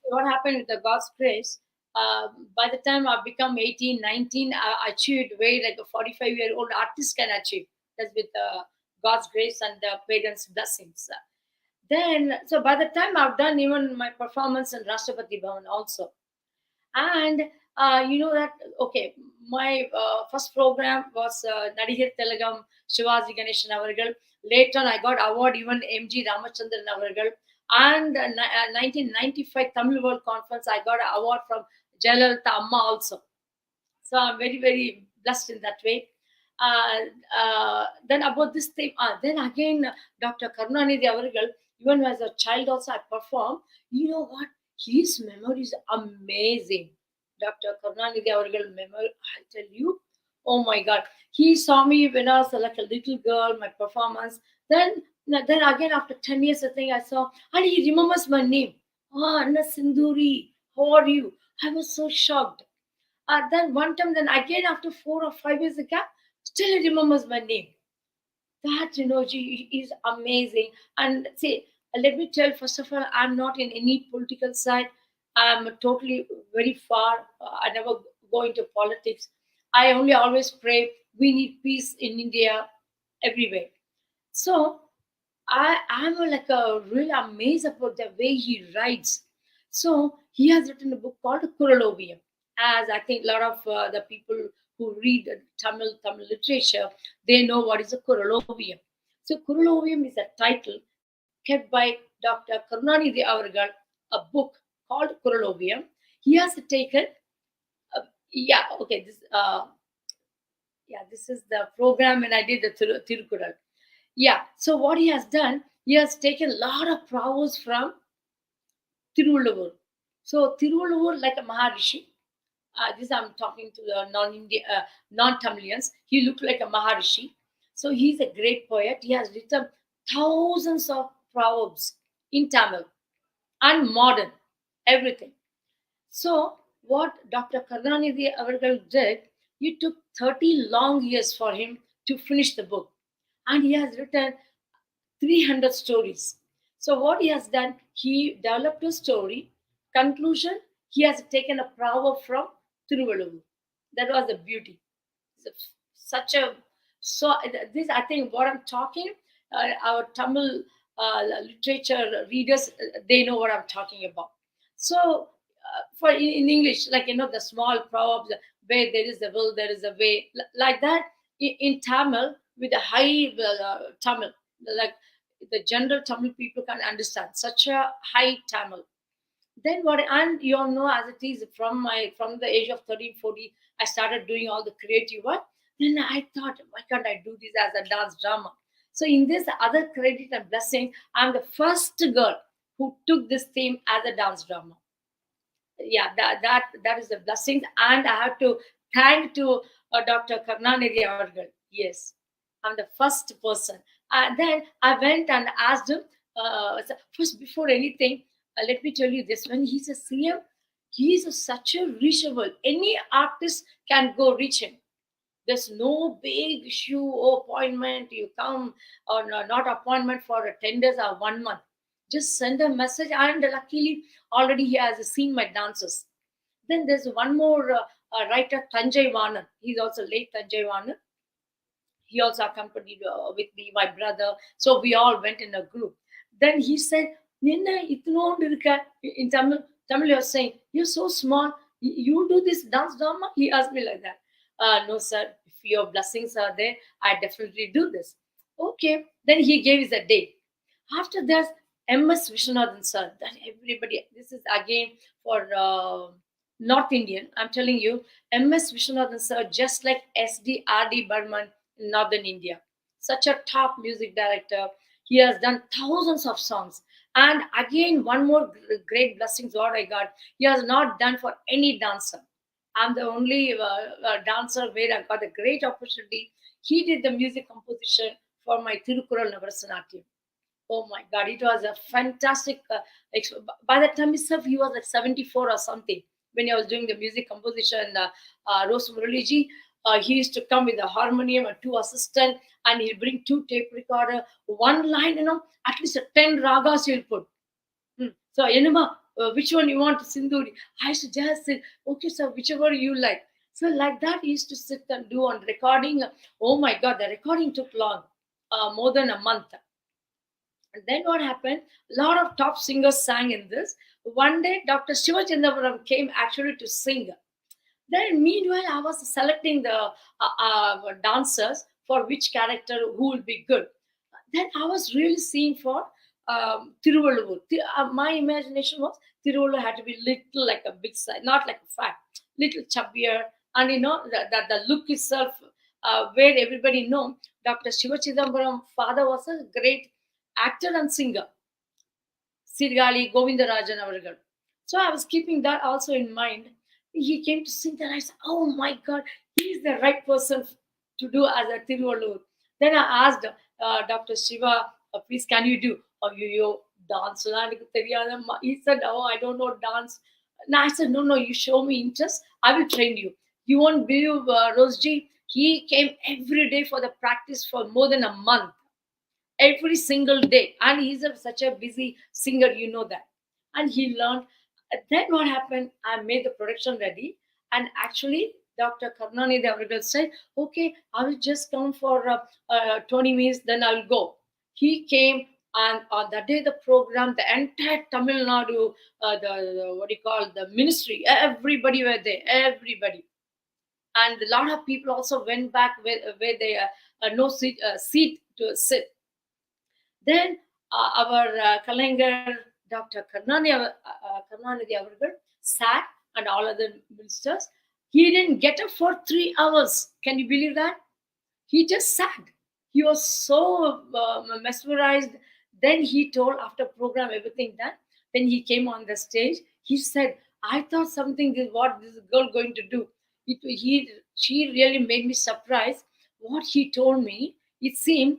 what happened with the God's grace? By the time I become 18, 19, I achieved way like a 45-year-old artist can achieve. That's with God's grace and the parents' blessings. Then, so by the time I've done even my performance in Rashtrapati Bhavan also, and you know that, okay, my first program was Nadigar Telagam Shivaji Ganeshan Avargal. Later on, I got award even MG Ramachandran Avargal. And 1995 Tamil World Conference, I got an award from Jayalalitha Amma also. So I'm very, very blessed in that way. Uh, then about this thing, then again, Dr. Karunanidhi Avargal, even as a child also I performed. You know what? His memory is amazing. Dr. Karunanidhi Avargal memory, I tell you, oh my God. He saw me when I was like a little girl, my performance. Then again, after 10 years, I think I saw, and he remembers my name. Ah, Anna Sinduri, how are you? I was so shocked. Then one time, then again after 4 or 5 years ago, still he remembers my name. That she is amazing. And see, let me tell first of all, I'm not in any political side. I'm totally very far. I never go into politics. I only always pray we need peace in India everywhere. So I'm like really amazed about the way he writes. So he has written a book called Kuralovium. As I think a lot of the people who read Tamil literature, they know what is a Kuralovium. So Kuralovium is a title kept by Dr. Karunanidhi Avargal, a book called Kuralovium. He has taken, uh, yeah, okay, this is the program, and I did the Tirukural. Yeah. So what he has done, he has taken a lot of proverbs from Tiruvallur. So Tiruvallur, like a Maharishi. This I'm talking to the non-Tamilians. He looked like a Maharishi. So he's a great poet. He has written thousands of proverbs in Tamil and modern, everything. So what Dr. Karunanidhi Avargal did, it took 30 long years for him to finish the book. And he has written 300 stories. So what he has done, he developed a story. Conclusion, he has taken a proverb from Tiruvallur. That was the beauty. So, such a so this I think what I'm talking. Our Tamil literature readers, they know what I'm talking about. So for in English, like the small proverbs, where there is a will, there is a way, like that. In Tamil, with a high Tamil, like the general Tamil people can understand such a high Tamil. Then what, and you all know, as it is, from the age of 13, 14, I started doing all the creative work. Then I thought, why can't I do this as a dance drama? So in this other credit and blessing, I'm the first girl who took this theme as a dance drama. Yeah, that is the blessings, and I have to thank to Dr. Karnanidhi Avargal. Yes, I'm the first person. And then I went and asked him, first, before anything, let me tell you this: when he's a CM, he's such a reachable, any artist can go reach him. There's no big issue or appointment. You come or not appointment for a 10 days or 1 month. Just send a message, and luckily, already he has seen my dances. Then there's one more writer, Tanjay Vanan. He's also late Tanjay Vanan. He also accompanied with me, my brother. So we all went in a group. Then he said, "Ninna itnoond irukka?" In Tamil, you're saying, "You're so small. You do this dance drama?" He asked me like that. No, sir. If your blessings are there, I definitely do this. Okay. Then he gave us a date. After that, MS Vishwanathan sir. That everybody. This is again for North Indian. I'm telling you, MS Vishwanathan sir, just like SDRD Burman in Northern India. Such a top music director. He has done thousands of songs. And again, one more great blessings what I got. He has not done for any dancer. I'm the only dancer where I got a great opportunity. He did the music composition for my Tirukural Bharathanatyam. Oh my God, it was a fantastic. By the time itself, he was like 74 or something when I was doing the music composition. Rose Muraliji, he used to come with a harmonium and two assistant, and he'll bring two tape recorder, one line, at least 10 ragas he'll put. So, Enuma, which one you want, Sinduri? I used to just say, okay, sir, whichever you like. So, like that, he used to sit and do on recording. Oh my God, the recording took long, more than a month. And then what happened? A lot of top singers sang in this. One day, Dr. Shiva Chandavaram came actually to sing. Then, meanwhile, I was selecting the dancers for which character who will be good. Then I was really seeing for Tiruvallur. My imagination was Tiruvallur had to be little like a big size, not like a fat, little chubbier, and the look itself, where everybody know Dr. Shiva Chidambaram father was a great actor and singer. Sirgali Govindarajan Avargal. So I was keeping that also in mind. He came to sing and I said, oh my God, he's the right person to do as a Tiruvallur. Then I asked Dr. Shiva, please can you do? Oh, you dance. He said, oh, I don't know dance. And I said, no, you show me interest. I will train you. You won't believe, Rosji, he came every day for the practice for more than a month, every single day, and he's such a busy singer, that. And he learned. Then what happened, I made the production ready, and actually Dr. Karnani the Avargal said, okay, I will just come for 20 minutes, then I will go. He came, and on the day the program, the entire Tamil Nadu, the what do you call, the ministry, everybody were there, everybody. And a lot of people also went back where they no seat to sit. Then our Kalanger, Dr. Karnanidhi Avargal sat, and all other ministers. He didn't get up for 3 hours. Can you believe that? He just sat. He was so mesmerized. Then he told, after program everything done, then he came on the stage. He said, "I thought something is what this girl going to do." She really made me surprised. What he told me, it seemed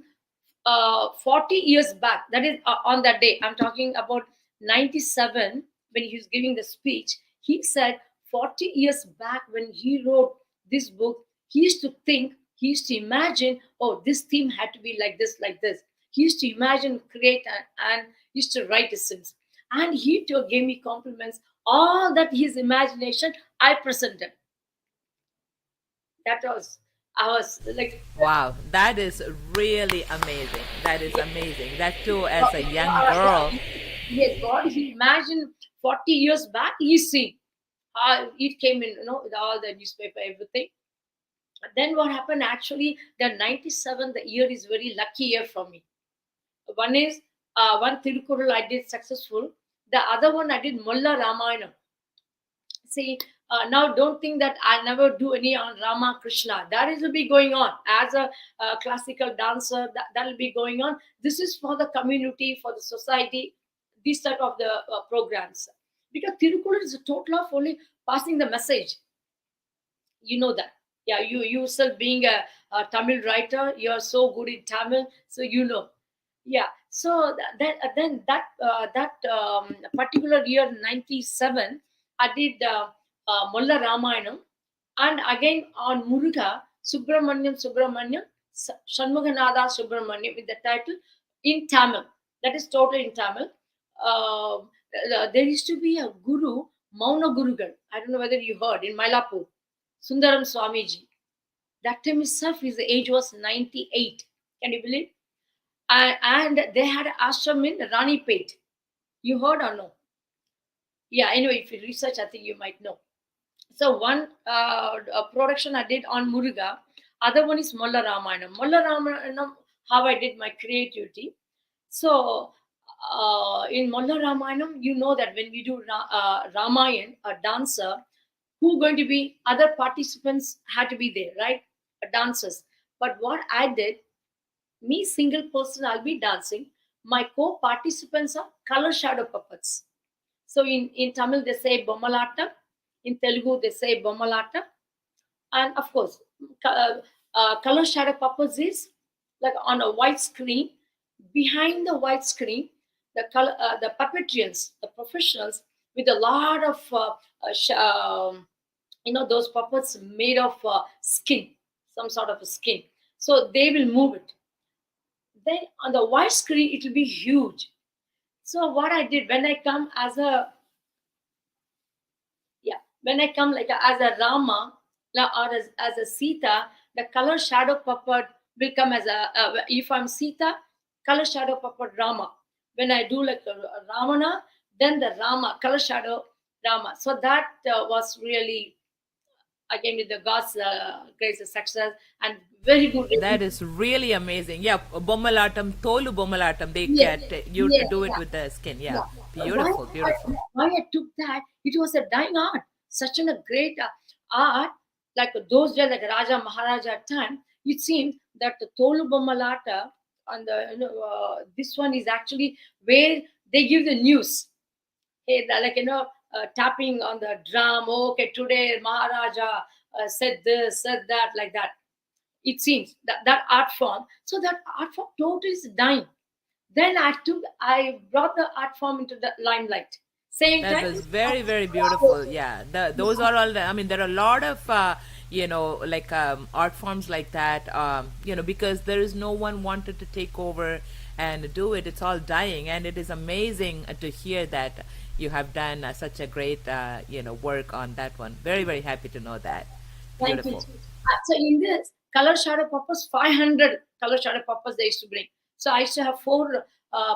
40 years back, that is on that day, I'm talking about 97, when he was giving the speech, he said 40 years back when he wrote this book, he used to think, he used to imagine, oh, this theme had to be like this, like this. He used to imagine, create, and used to write his sins. And he too gave me compliments. All that his imagination, I presented. That was, I was like, Wow, that is really amazing. That is amazing. That too, as a young yeah, girl. yes, God, he imagined 40 years back, he see. It came in, with all the newspaper, everything. And then what happened actually, the 97, the year is very lucky year for me. One is, one Tirukural I did successful. The other one I did Mulla Ramayana. See, now don't think that I never do any on Rama Krishna. That is will be going on as a classical dancer. That will be going on. This is for the community, for the society. This type of the programs, because Tirukkural is a total of only passing the message. You know that. Yeah, you yourself being a Tamil writer, you're so good in Tamil, so you know. Yeah, so then that particular year 97, I did Mulla Ramayanam, and again on Muruga, Subramanyam Shanmuganada Subramanyam, with the title in Tamil. That is total in Tamil. There used to be a guru, Mauna Gurugal. I don't know whether you heard, in Mylapore, Sundaram Swamiji. That time itself, his age was 98. Can you believe? And they had an ashram in Rani Pet. You heard or no? Yeah, anyway, if you research, I think you might know. So one production I did on Muruga, other one is Mulla Ramayana. Mulla Ramayana, how I did my creativity. So in Mulla Ramayana, you know that when we do Ramayan, a dancer, who going to be, other participants had to be there, right? Dancers. But what I did, me single person, I'll be dancing. My co-participants are color shadow puppets. So in Tamil they say Bommalata, in Telugu they say Bommalata, and of course, color shadow puppets is like on a white screen. Behind the white screen, the puppeteers, the professionals, with a lot of those puppets made of skin, some sort of a skin. So they will move it. Then on the white screen, it will be huge. So what I did, when I come as a, yeah, when I come like as a Rama, or as a Sita, the color shadow puppet will come as a, if I'm Sita, color shadow puppet Rama. When I do like a Ramana, then the Rama, color shadow Rama. So that was really, again, with the God's grace and success, and very good That review. is really amazing. Yeah, Bommalatam, Tolu Bommalatam. They Yes, can you yes, do it yeah. with the skin. Yeah, Yeah. Why, beautiful, beautiful. why I took that? It was a dying art, such a great art. Like those days, like Raja Maharaja time, it seems that the Tolu Bommalata and the this one is actually where they give the news. Hey, like tapping on the drum. Oh, okay, today Maharaja said this, said that, like that. It seems that art form. So that art form totally is dying. Then I brought the art form into the limelight. Same That time, was very, very beautiful. Yeah, those are all. I mean, there are a lot of like art forms like that. Because there is no one wanted to take over and do it. It's all dying, and it is amazing to hear that you have done such a great work on that one. Very, very happy to know that. thank you. Beautiful. So in this color shadow puppets, 500 color shadow puppets they used to bring. So I used to have four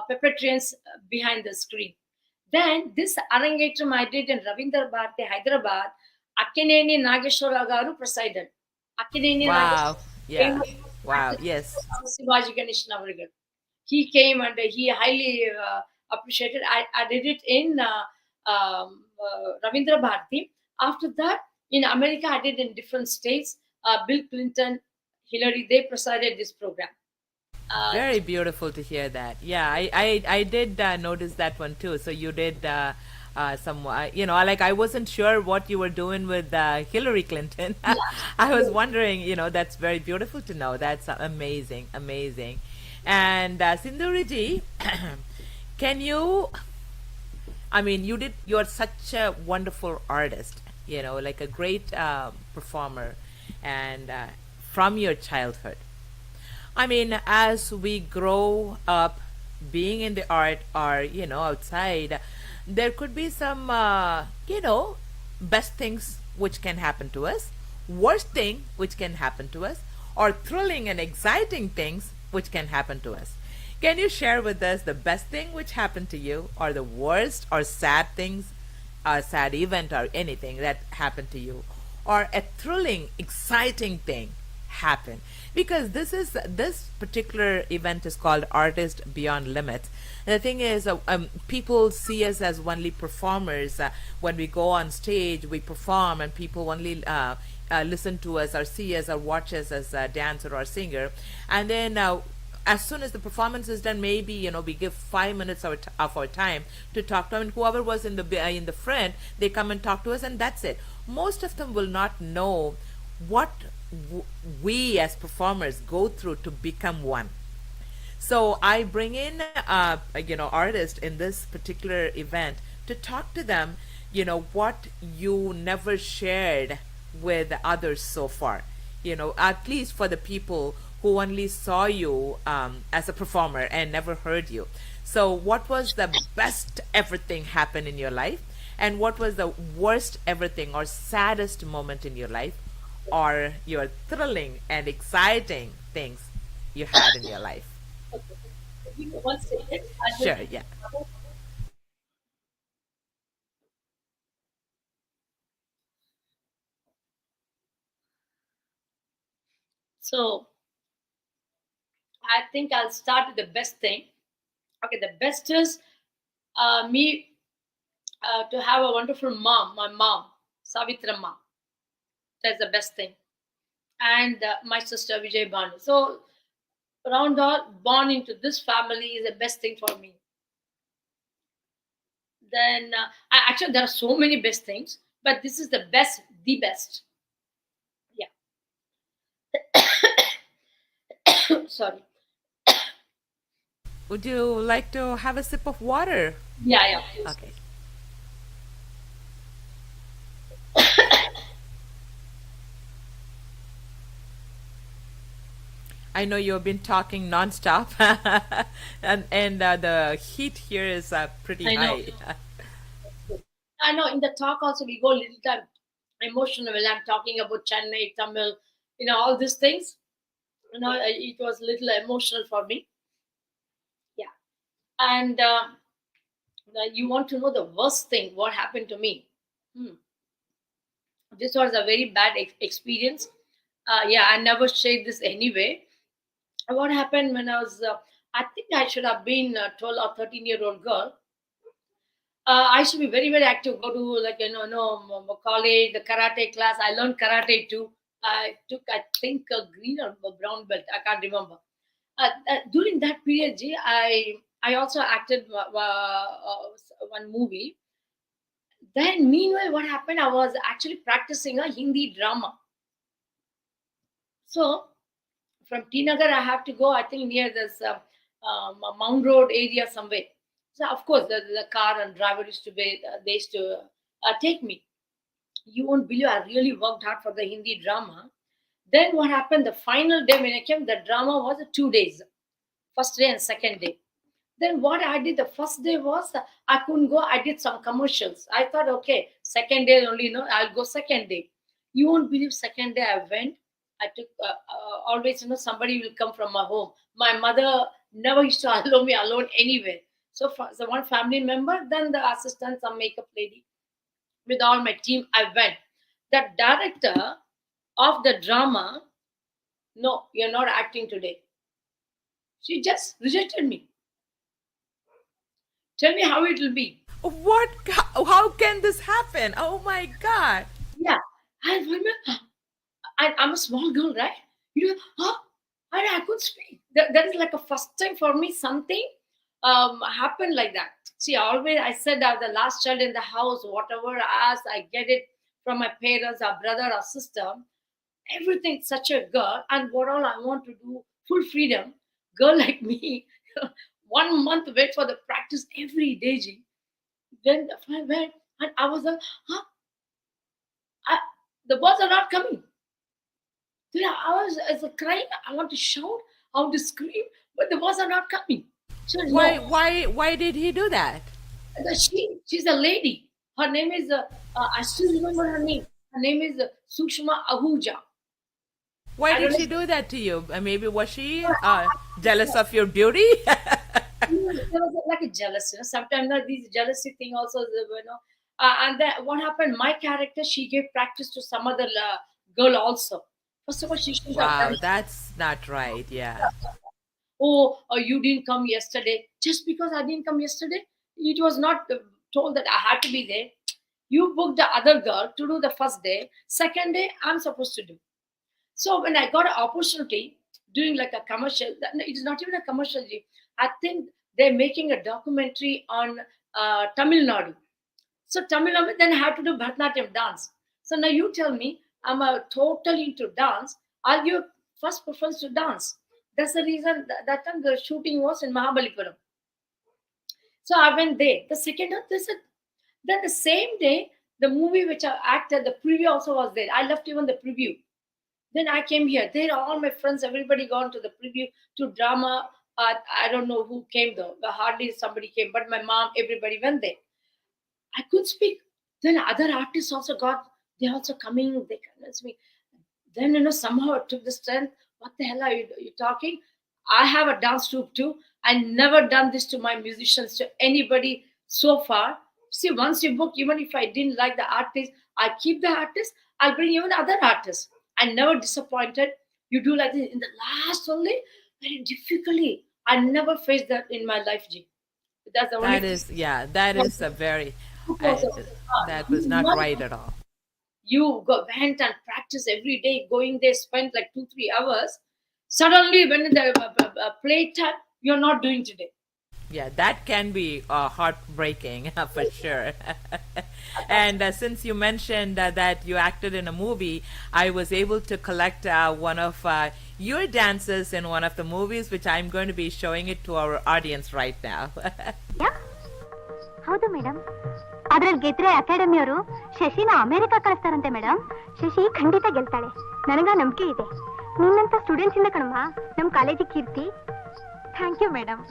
perpetrations behind the screen. Then this Arangetram I did in Ravindra Bharati, Hyderabad. Akkineni Nageshwara Garu presided. Akkineni Wow. Nageshwara Yeah. famous Wow. actor, Yes. Sivaji Ganeshan Avargal. He came and he highly appreciated. I did it in Ravindra Bharati. After that, in America, I did in different states. Bill Clinton, Hillary, they presided this program. Uh, Very beautiful to hear that. Yeah, I did notice that one too. So you did some, like I wasn't sure what you were doing with Hillary Clinton. I was yeah. wondering, that's very beautiful to know. That's amazing, amazing. And Sinduri ji, can you, I mean, you're such a wonderful artist, like a great performer, and from your childhood. I mean, as we grow up being in the art or, outside, there could be some, best things which can happen to us, worst thing which can happen to us, or thrilling and exciting things which can happen to us. Can you share with us the best thing which happened to you, or the worst or sad things, a sad event or anything that happened to you, or a thrilling, exciting thing happen? Because this particular event is called Artist Beyond Limits. And the thing is, people see us as only performers. When we go on stage, we perform, and people only listen to us or see us or watch us as a dancer or singer. And then as soon as the performance is done, maybe we give 5 minutes of our time to talk to them. And whoever was in the front, they come and talk to us, and that's it. Most of them will not know what we as performers go through to become one. So I bring in artists in this particular event to talk to them, what you never shared with others so far. At least for the people who only saw you as a performer and never heard you. So what was the best ever thing happen in your life? And what was the worst ever thing or saddest moment in your life, or your thrilling and exciting things you had in your life? Okay. Give me 1 second. I just Sure, yeah. so I think I'll start with the best thing. Okay, the best is me to have a wonderful mom, my mom, Savitra mom. That's the best thing. And my sister Vijay Banu. So around all, born into this family is the best thing for me. Then actually there are so many best things, but this is the best, the best. Yeah. Sorry. Would you like to have a sip of water? Yeah, yeah, please. Okay. I know you've been talking nonstop, and the heat here is pretty I know. high. I know in the talk also we go a little time emotional when I'm talking about Chennai, Tamil, all these things. It was a little emotional for me. Yeah. And now you want to know the worst thing, what happened to me? Hmm. This was a very bad experience. Yeah, I never shared this anyway. What happened when I was, I think I should have been a 12 or 13-year-old girl. I should be very, very active. Go to like college, the karate class. I learned karate too. I took, I think, a green or a brown belt. I can't remember. During that period, I also acted one movie. Then, meanwhile, what happened? I was actually practicing a Hindi drama. So from T Nagar, I have to go. I think near this Mount Road area somewhere. So of course, the car and driver used to be they used to take me. You won't believe I really worked hard for the Hindi drama. Then what happened? The final day when I came, the drama was 2 days, first day and second day. Then what I did the first day was I couldn't go. I did some commercials. I thought, okay, second day only, I'll go second day. You won't believe second day I went. I took always, somebody will come from my home. My mother Never used to allow me alone anywhere. So one family member, then the assistant, some makeup lady, with all my team, I went. The director of the drama, no, you're not acting today. She just rejected me. Tell me how it will be. What? How can this happen? Oh my God. Yeah, I remember. I'm a small girl, right? You know, huh? And I could speak. That is like a first time for me. Something happened like that. See, always I said I'm the last child in the house. Whatever I ask, I get it from my parents, our brother, or sister. Everything. Such a girl, and what all I want to do, full freedom. Girl like me, 1 month wait for the practice every day. Ji. Then I went, and I was like, huh? I, the boys are not coming. Then I was as a crying. I want to shout, I want to scream, but the boys are not coming. So Why? no, Why did he do that? she's a lady. Her name is I still remember her name. Her name is Sukshma Ahuja. Why I don't did she do that to you? Maybe was she jealous of your beauty? know. There was like a jealous. Sometimes these jealousy thing also. And then what happened? My character, she gave practice to some other girl also. First of all, she should have Wow, done. that's not right. Yeah. Oh, you didn't come yesterday. Just because I didn't come yesterday, it was not told that I had to be there. You booked the other girl to do the first day. Second day, I'm supposed to do. So when I got an opportunity doing like a commercial, it's not even a commercial. I think they're making a documentary on Tamil Nadu. So Tamil Nadu then I have to do Bharatanatyam dance. So now you tell me I'm a totally into dance. I'll give first preference to dance. That's the reason that time the shooting was in Mahabalipuram. So I went there. The second day, they said, then the same day, the movie which I acted, the preview also was there. I left even the preview. Then I came here. There, all my friends, everybody gone to the preview to drama. I don't know who came though. Hardly somebody came, but my mom, everybody went there. I could speak. Then other artists also got. They also coming. They convinced me. Then somehow it took the strength. What the hell are you talking? I have a dance troupe too. I never done this to my musicians, to anybody so far. See, once you book, even if I didn't like the artist, I keep the artist. I'll bring even other artists. I never disappointed. You do like this in the last only very difficultly. I never faced that in my life, G. That's the only That thing. is, yeah, that is a very, Because I, that was not you right at all. went and practice every day, going there, spent like 2 3 hours. Suddenly, when the play time, you're not doing today. Yeah, that can be heartbreaking for sure. And since you mentioned that you acted in a movie, I was able to collect one of your dances in one of the movies, which I'm going to be showing it to our audience right now. ಹೌದು madam, ಅದ್ರಲ್ಲಿ ಗೆದ್ರೆ ಅಕಾಡೆಮಿಯವರು ಶಶಿನ America ಕಳಿಸ್ತಾರಂತೆ madam. Shashi ಖಂಡಿತ ಗೆಲ್ತಾಳೆ, ನನಗ ನಂಬಿಕೆ ಇದೆ. ನಿನ್ನಂತ students ಇಂದ ಕಣಮ್ಮ ನಮ್ಮ ಕಾಲೇಜಿಗೆ ಕೀರ್ತಿ. Thank you madam.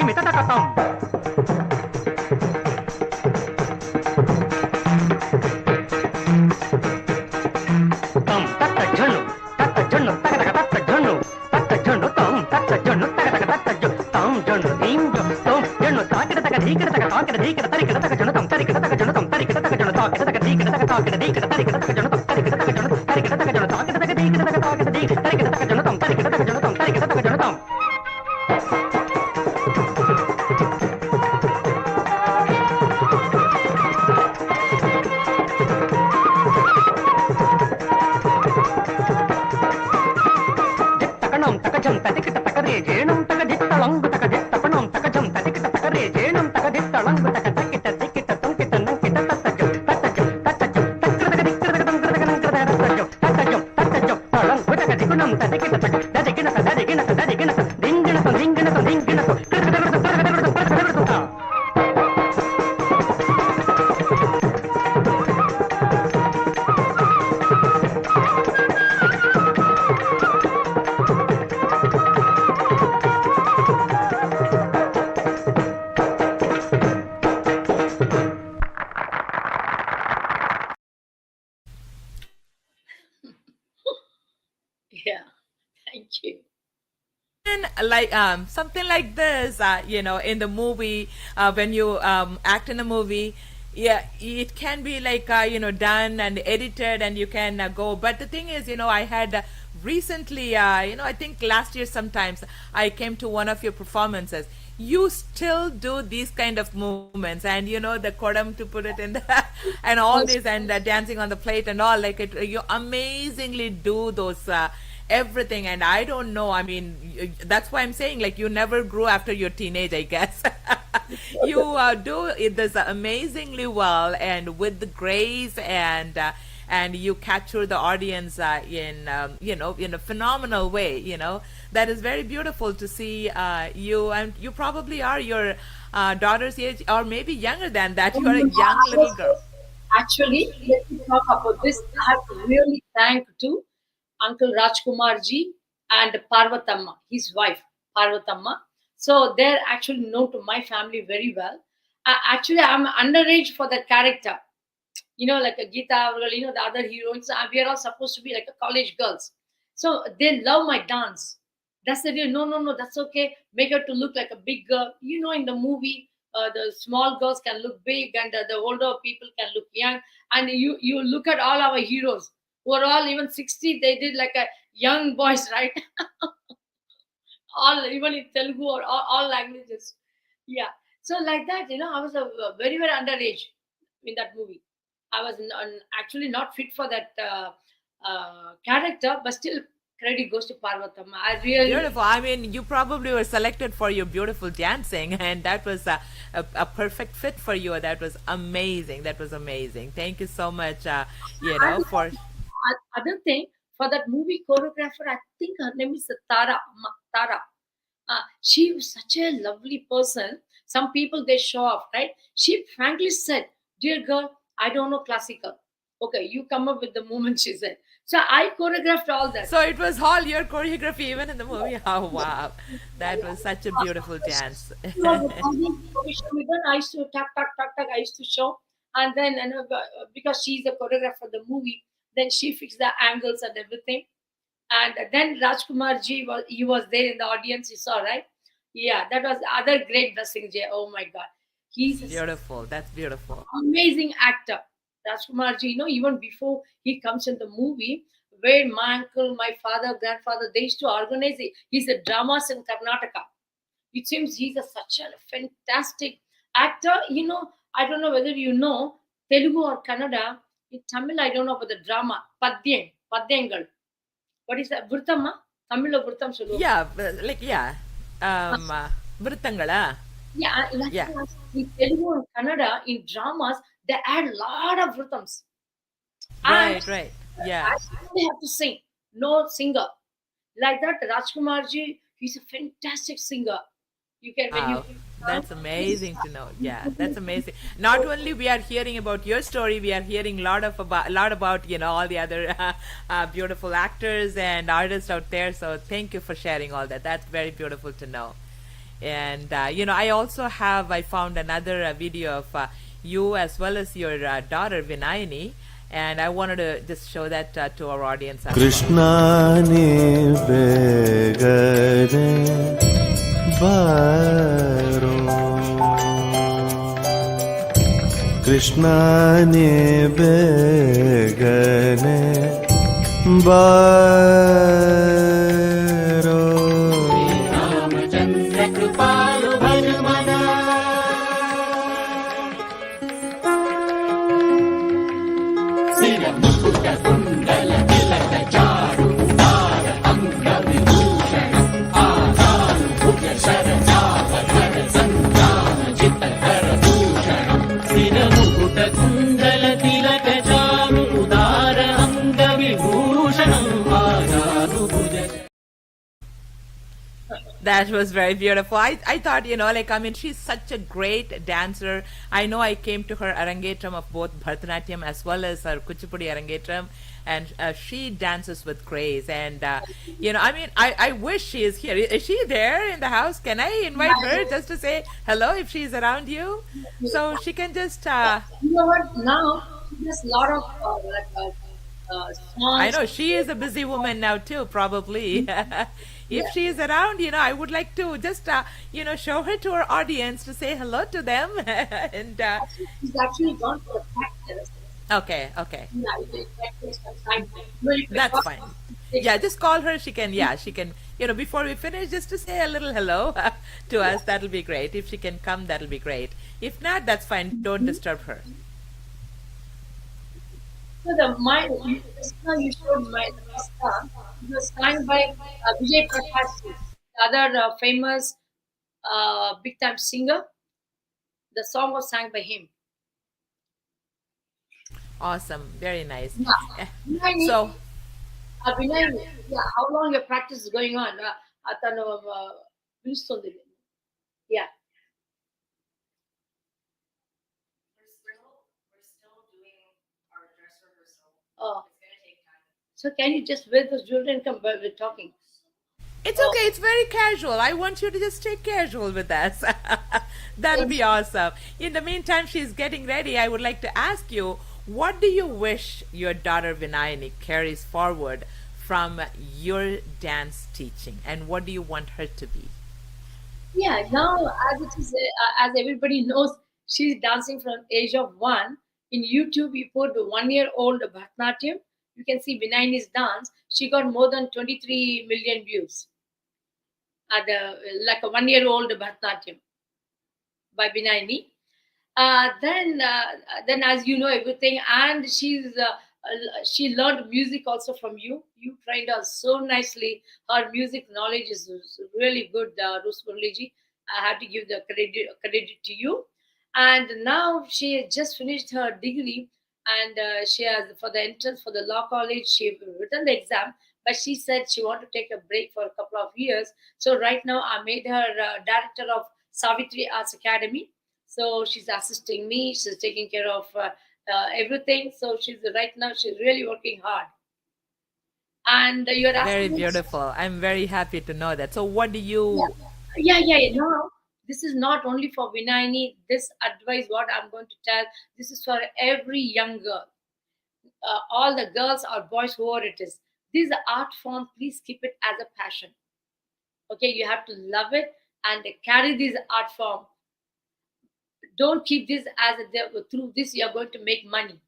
తమిత తకతం తం తత్త జొన్ను తగ తత్త జొన్ను తం తత్త జొన్ను తగ తత్త జొ తం జొన్ను దీం జొ తం జొన్ను తాకిడ తగ ధీకిడ తగ తాకిడ ధీకిడ తరికిడ తగ జొన్ను తం తరికిడ తగ జొన్ను తం తరికిడ తగ జొన్ను తాకిడ తగ ధీకిడ తగ తాకిడ ధీకిడ తరికిడ తగ జొన్ను తం తరికిడ తగ జొన్ను తరికిడ తగ జొన్ను తాకిడ తగ ధీకిడ తగ తాకిడ ధీకిడ తరికిడ తగ జొన్ను తం తరికిడ తగ జొన్ను తం తరికిడ తగ జొన్ను తం తకజం తదికిట తకరే జేణం తగ దిత్తలంగు తగ దిత్తపణం తకజం తదికిట తకరే జేణం తగ దిత్తలంగు తగ తకిట దికిట తంకిట నంకిట తత్తజం తత్తజం తత్తజం తక్రదగ దిక్రదగ తంక్రదగ నంక్రదగ తత్తజం తత్తజం తలంగు తగ దిగుణం తదికిట తగ దదిగిన దదిగిన దదిగిన దింగిన దింగిన దింగిన Yeah, thank you. And like something like this, in the movie, when you act in a movie, yeah, it can be like done and edited, and you can go. But the thing is, I had recently, I think last year sometimes I came to one of your performances. You still do these kind of movements, and the kodam to put it in the and all this, and dancing on the plate and all, like it. You amazingly do those. Everything, and I don't know, I mean, that's why I'm saying, like, you never grew after your teenage, I guess. You do this amazingly well, and with the grace, and you capture the audience in a phenomenal way. That is very beautiful to see you, and you probably are your daughter's age, or maybe younger than that. You are a young little girl. Actually, let me talk about this. I have to really thank to Uncle Rajkumar ji and Parvatamma, his wife, Parvatamma. So they're actually known to my family very well. Actually, I'm underage for that character. Like a Geeta, the other heroines, we are all supposed to be like a college girls. So they love my dance. That's the real, no, that's okay. Make her to look like a big girl. In the movie, the small girls can look big, and the older people can look young. And you look at all our heroes who are all even 60, they did like a young boys, right? All, even in Telugu or all languages. Yeah. So like that, I was a very, very underage in that movie. I was actually not fit for that character, but still credit goes to Parvatamma. I really beautiful. I mean, you probably were selected for your beautiful dancing, and that was a perfect fit for you. That was amazing. That was amazing. Thank you so much. For other thing, for that movie choreographer, I think her name is Tara. Tara. She was such a lovely person. Some people they show off, right? She frankly said, "Dear girl, I don't know classical. Okay, you come up with the movement," she said. So I choreographed all that. So it was all your choreography, even in the movie. Oh wow, that was such a beautiful dance. I used to tap. I used to show, and then because she's the choreographer of the movie, then she fixed the angles and everything. And then Rajkumar ji was there in the audience. You saw, right? Yeah, that was the other great blessing, Jay. Oh my God, he's beautiful. That's beautiful. Amazing actor. Rajkumar ji, even before he comes in the movie, where my uncle, my father, grandfather, they used to organize it. He's a dramas in Karnataka. It seems he's such a fantastic actor. I don't know whether you know Telugu or Kannada. In Tamil, I don't know about the drama. Padyangal. What is that? Vrtamma? Tamil or Vrtam Sulu? Yeah, Vrtangala. Yeah, in Telugu and Kannada, in dramas, they add a lot of rhythms. Right. Yeah. They have to sing. No singer. Like that, Rajkumar ji, he's a fantastic singer. You can that's amazing to know. Yeah, that's amazing. Not only we are hearing about your story, we are hearing a lot about all the other beautiful actors and artists out there. So thank you for sharing all that. That's very beautiful to know. And I found another video of you as well as your daughter Vinayani, and I wanted to just show that to our audience as Krishna ne begare baro, Krishna ne begare baro. That was very beautiful. I thought, she's such a great dancer. I know I came to her Arangetram of both Bharathanatyam as well as her Kuchupudi Arangetram, and she dances with grace. And, I wish she is here. Is she there in the house? Can I invite her just to say hello if she's around you? So she can just... You know what? Now, there's a lot of songs. I know she is a busy woman now too, probably. If she is around, I would like to just, show her to our audience to say hello to them. And She's actually gone for a practice. okay. Yeah, you practice sometime. That's fine. Yeah, just call her. She can, before we finish, just to say a little hello to us. That'll be great. If she can come, that'll be great. If not, that's fine. Don't disturb her. So just now you showed my song. It was sung by Vijay Prakash, the other famous big time singer. The song was sung by him. Awesome. Very nice. Yeah. Vinayani, So, Vinayani, how long your practice is going on? Atanu Sinduri. Yeah. We're still doing our dress rehearsal. Oh. It's going to take time. So can you just wear those jewelry and come? We're talking. it's okay. It's very casual. I want you to just stay casual with us. That'll be awesome. In the meantime, she's getting ready. I would like to ask you, what do you wish your daughter Vinayani carries forward from your dance teaching, and what do you want her to be? Yeah, now as it is, as everybody knows, she's dancing from age of 1. In YouTube, you put 1-year-old Bharathanatyam. You can see Vinayani's dance. She got more than 23 million views at like a 1-year-old Bharathanatyam by Vinayani. Then as you know everything, and she learned music also from you. You trained her so nicely. Her music knowledge is really good, Rusmurliji. I have to give the credit to you. And now she has just finished her degree, and she has for the entrance for the law college. She written the exam, but she said she wanted to take a break for a couple of years. So right now I made her director of Savitri Arts Academy. So she's assisting me. She's taking care of everything. So she's really working hard. And you're Very asking me, beautiful. I'm very happy to know that. So, what do you? yeah. Now this is not only for Vinayani. This advice, what I'm going to tell, this is for every young girl, all the girls or boys, whoever it is. This art form, please keep it as a passion. Okay, you have to love it and carry this art form. Don't keep this as through this you are going to make money.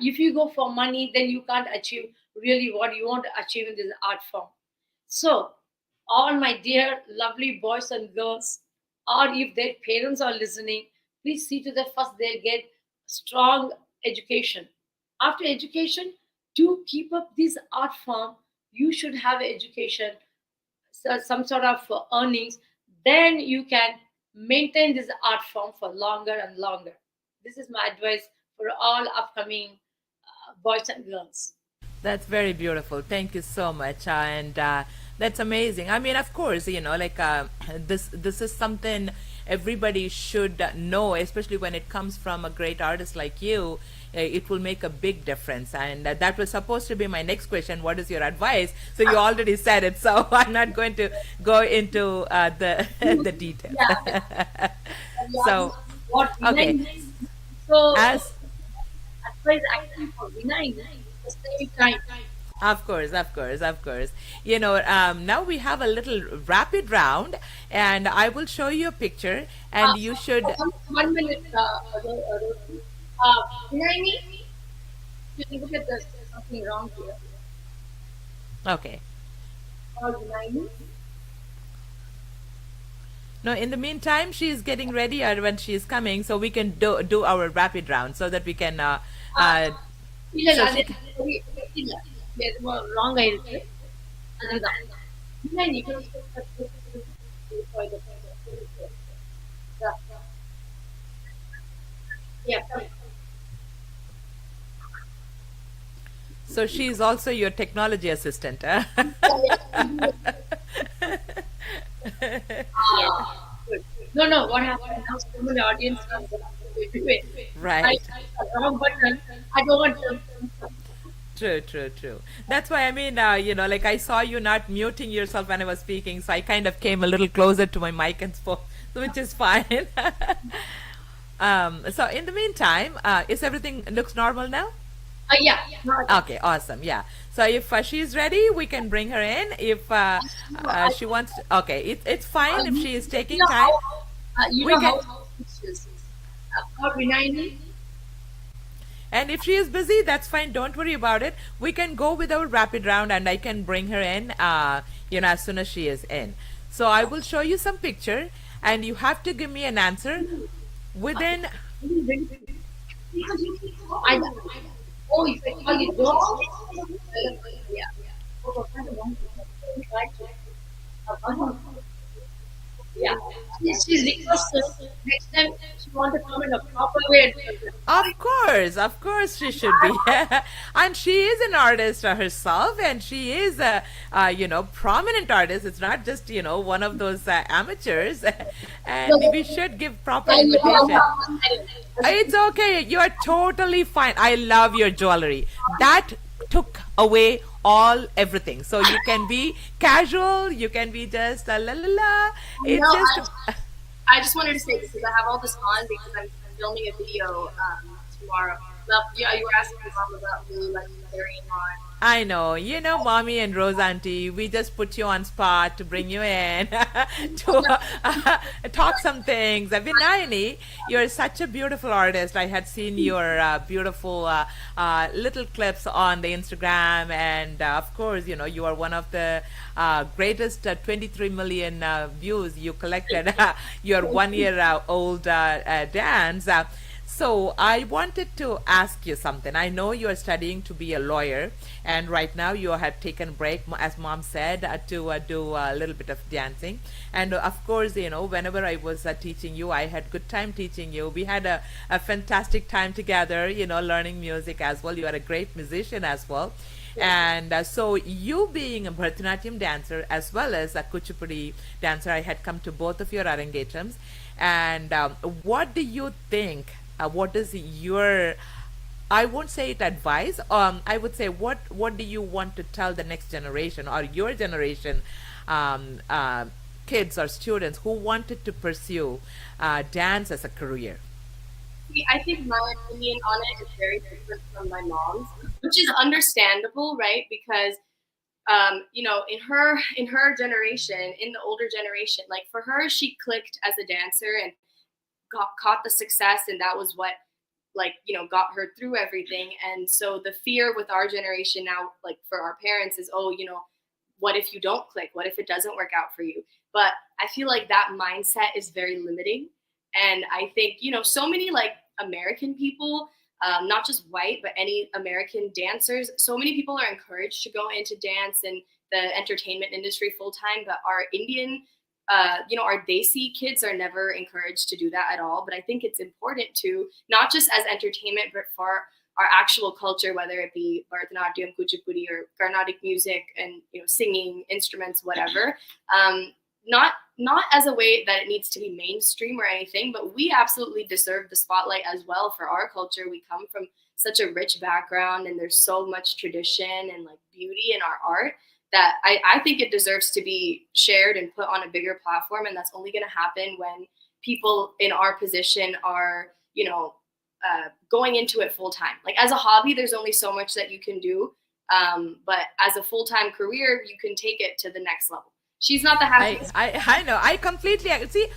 If you go for money, then you can't achieve really what you want to achieve in this art form. So, all my dear lovely boys and girls, or if their parents are listening, please see to that first they get strong education. After education, to keep up this art form, you should have education, so some sort of earnings. Then you can maintain this art form for longer and longer. This is my advice for all upcoming boys and girls. That's very beautiful. Thank you so much. And That's amazing. I mean, of course, like this is something everybody should know, especially when it comes from a great artist like you. It will make a big difference, and that was supposed to be my next question. What is your advice? So you already said it, so I'm not going to go into the the details. Yeah, yeah. So, What okay, Vinay means. So as advice actually for Vinay the same time. of course, of course, of course. Now we have a little rapid round, and I will show you a picture, and you should. 1 minute. Vinay, you look at this. There's something wrong here. Okay. Vinay. No, in the meantime, she is getting ready, or when she is coming, so we can do our rapid round, so that we can. இல்ல So அது she. இல்ல எதுவோ wrong ஆயிருக்கு அதுதான் இல்ல நீ yeah So she is also your technology assistant. Huh? good. No, what happened now? So many audience comes up. Wait. Right. Wrong button. I don't want to. True, true, true. That's why I mean, like I saw you not muting yourself when I was speaking, so I kind of came a little closer to my mic and spoke, so which is fine. So in the meantime, is everything looks normal now? Yeah. No, Okay, awesome. Yeah. So if she's ready, we can bring her in. If she wants, okay, it's fine if she is taking time. you We know can, how it is. Vinay, and if she is busy, that's fine. Don't worry about it. We can go with our rapid round, and I can bring her in, as soon as she is in. So I will show you some picture, and you have to give me an answer within. I oh, if I call you dog, yeah. Yeah, she's requested next time she want to come in a proper way. Of course, she should be, and she is an artist herself, and she is a, prominent artist. It's not just one of those amateurs, and we should give proper invitation. It's okay. You are totally fine. I love your jewelry. That took away everything. So you can be casual. You can be just la la la. It's No, just. I just wanted to say because I have all this on because I'm filming a video tomorrow. Well, yeah, you were asking mom about me like carrying on. I know, mommy and Rose auntie, we just put you on spot to bring you in to talk some things. Vinayani, you're such a beautiful artist. I had seen your beautiful little clips on the Instagram, and of course, you are one of the greatest 23 million views you collected your 1 year old dance. So I wanted to ask you something. I know you are studying to be a lawyer, and right now you have taken a break, as mom said, to do a little bit of dancing. And of course, whenever I was teaching you, I had good time teaching you. We had a fantastic time together, learning music as well. You are a great musician as well. And so you being a Bharathanatyam dancer as well as a Kuchupudi dancer, I had come to both of your arrangetams. And what do you think? What is your, I won't say it advice, I would say what do you want to tell the next generation or your generation, kids or students who wanted to pursue dance as a career? See, I think my opinion on it is very different from my mom's, which is understandable, right? Because in her generation, in the older generation, like for her, she clicked as a dancer and caught the success, and that was what got her through everything. And so the fear with our generation now, like for our parents, is what if you don't click, what if it doesn't work out for you? But I feel like that mindset is very limiting. And I think so many like American people, not just white but any American dancers, so many people are encouraged to go into dance and the entertainment industry full time, but our Indian our Desi kids are never encouraged to do that at all. But I think it's important to, not just as entertainment, but for our actual culture, whether it be Bharathanatyam, Kuchupudi, or Carnatic music, and singing instruments, whatever. Not as a way that it needs to be mainstream or anything, but we absolutely deserve the spotlight as well for our culture. We come from such a rich background, and there's so much tradition and like beauty in our art that I think it deserves to be shared and put on a bigger platform. And that's only going to happen when people in our position are, going into it full time. Like as a hobby, there's only so much that you can do. But as a full-time career, you can take it to the next level. She's not the happiest. I know. I completely see.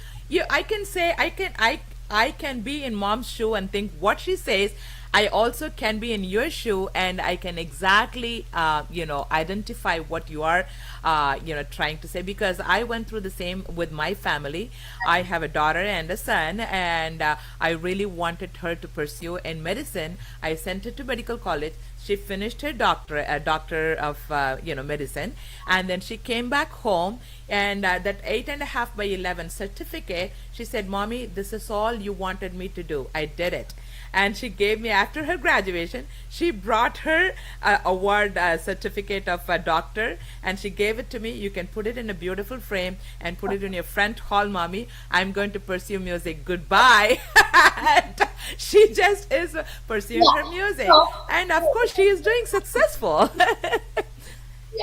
I can say I can be in mom's shoe and think what she says. I also can be in your shoe, and I can exactly identify what you are trying to say, because I went through the same with my family. I have a daughter and a son, and I really wanted her to pursue in medicine. I sent her to medical college. She finished her doctorate, a doctor of medicine, and then she came back home, and that 8.5 by 11 certificate, she said, "Mommy, this is all you wanted me to do. I did it." And she gave me, after her graduation, she brought her award certificate of a doctor, and she gave it to me. "You can put it in a beautiful frame and put it in your front hall, Mommy. I'm going to pursue music. Goodbye." And she just is pursuing her music. And of course, she is doing successful.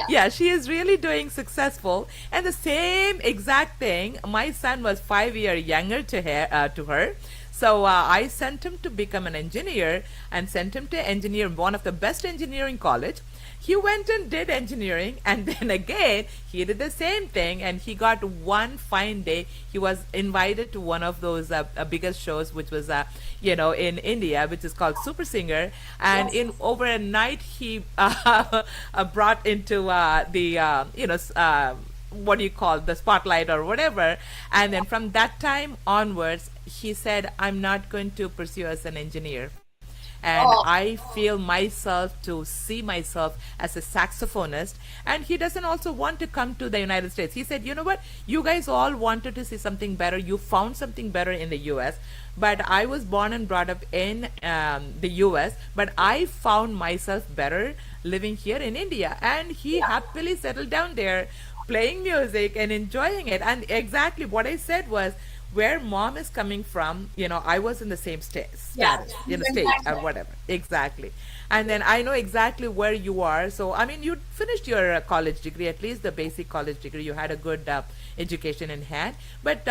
Yeah, she is really doing successful. And the same exact thing, my son was 5 years younger to her. So I sent him to become an engineer, and sent him to engineer one of the best engineering college. He went and did engineering, and then again he did the same thing, and he got one fine day, he was invited to one of those biggest shows, which was in India, which is called Super Singer, and in over a night he brought into what do you call, the spotlight or whatever. And then from that time onwards, he said, "I'm not going to pursue as an engineer." And I feel myself to see myself as a saxophonist. And he doesn't also want to come to the United States. He said, "You know what? You guys all wanted to see something better. You found something better in the US. But I was born and brought up in the US. But I found myself better living here in India." And he happily settled down there, playing music and enjoying it. And exactly what I said was, where mom is coming from, I was in the same state or whatever. Exactly. And then I know exactly where you are. So, I mean, you finished your college degree, at least the basic college degree. You had a good education in hand. But,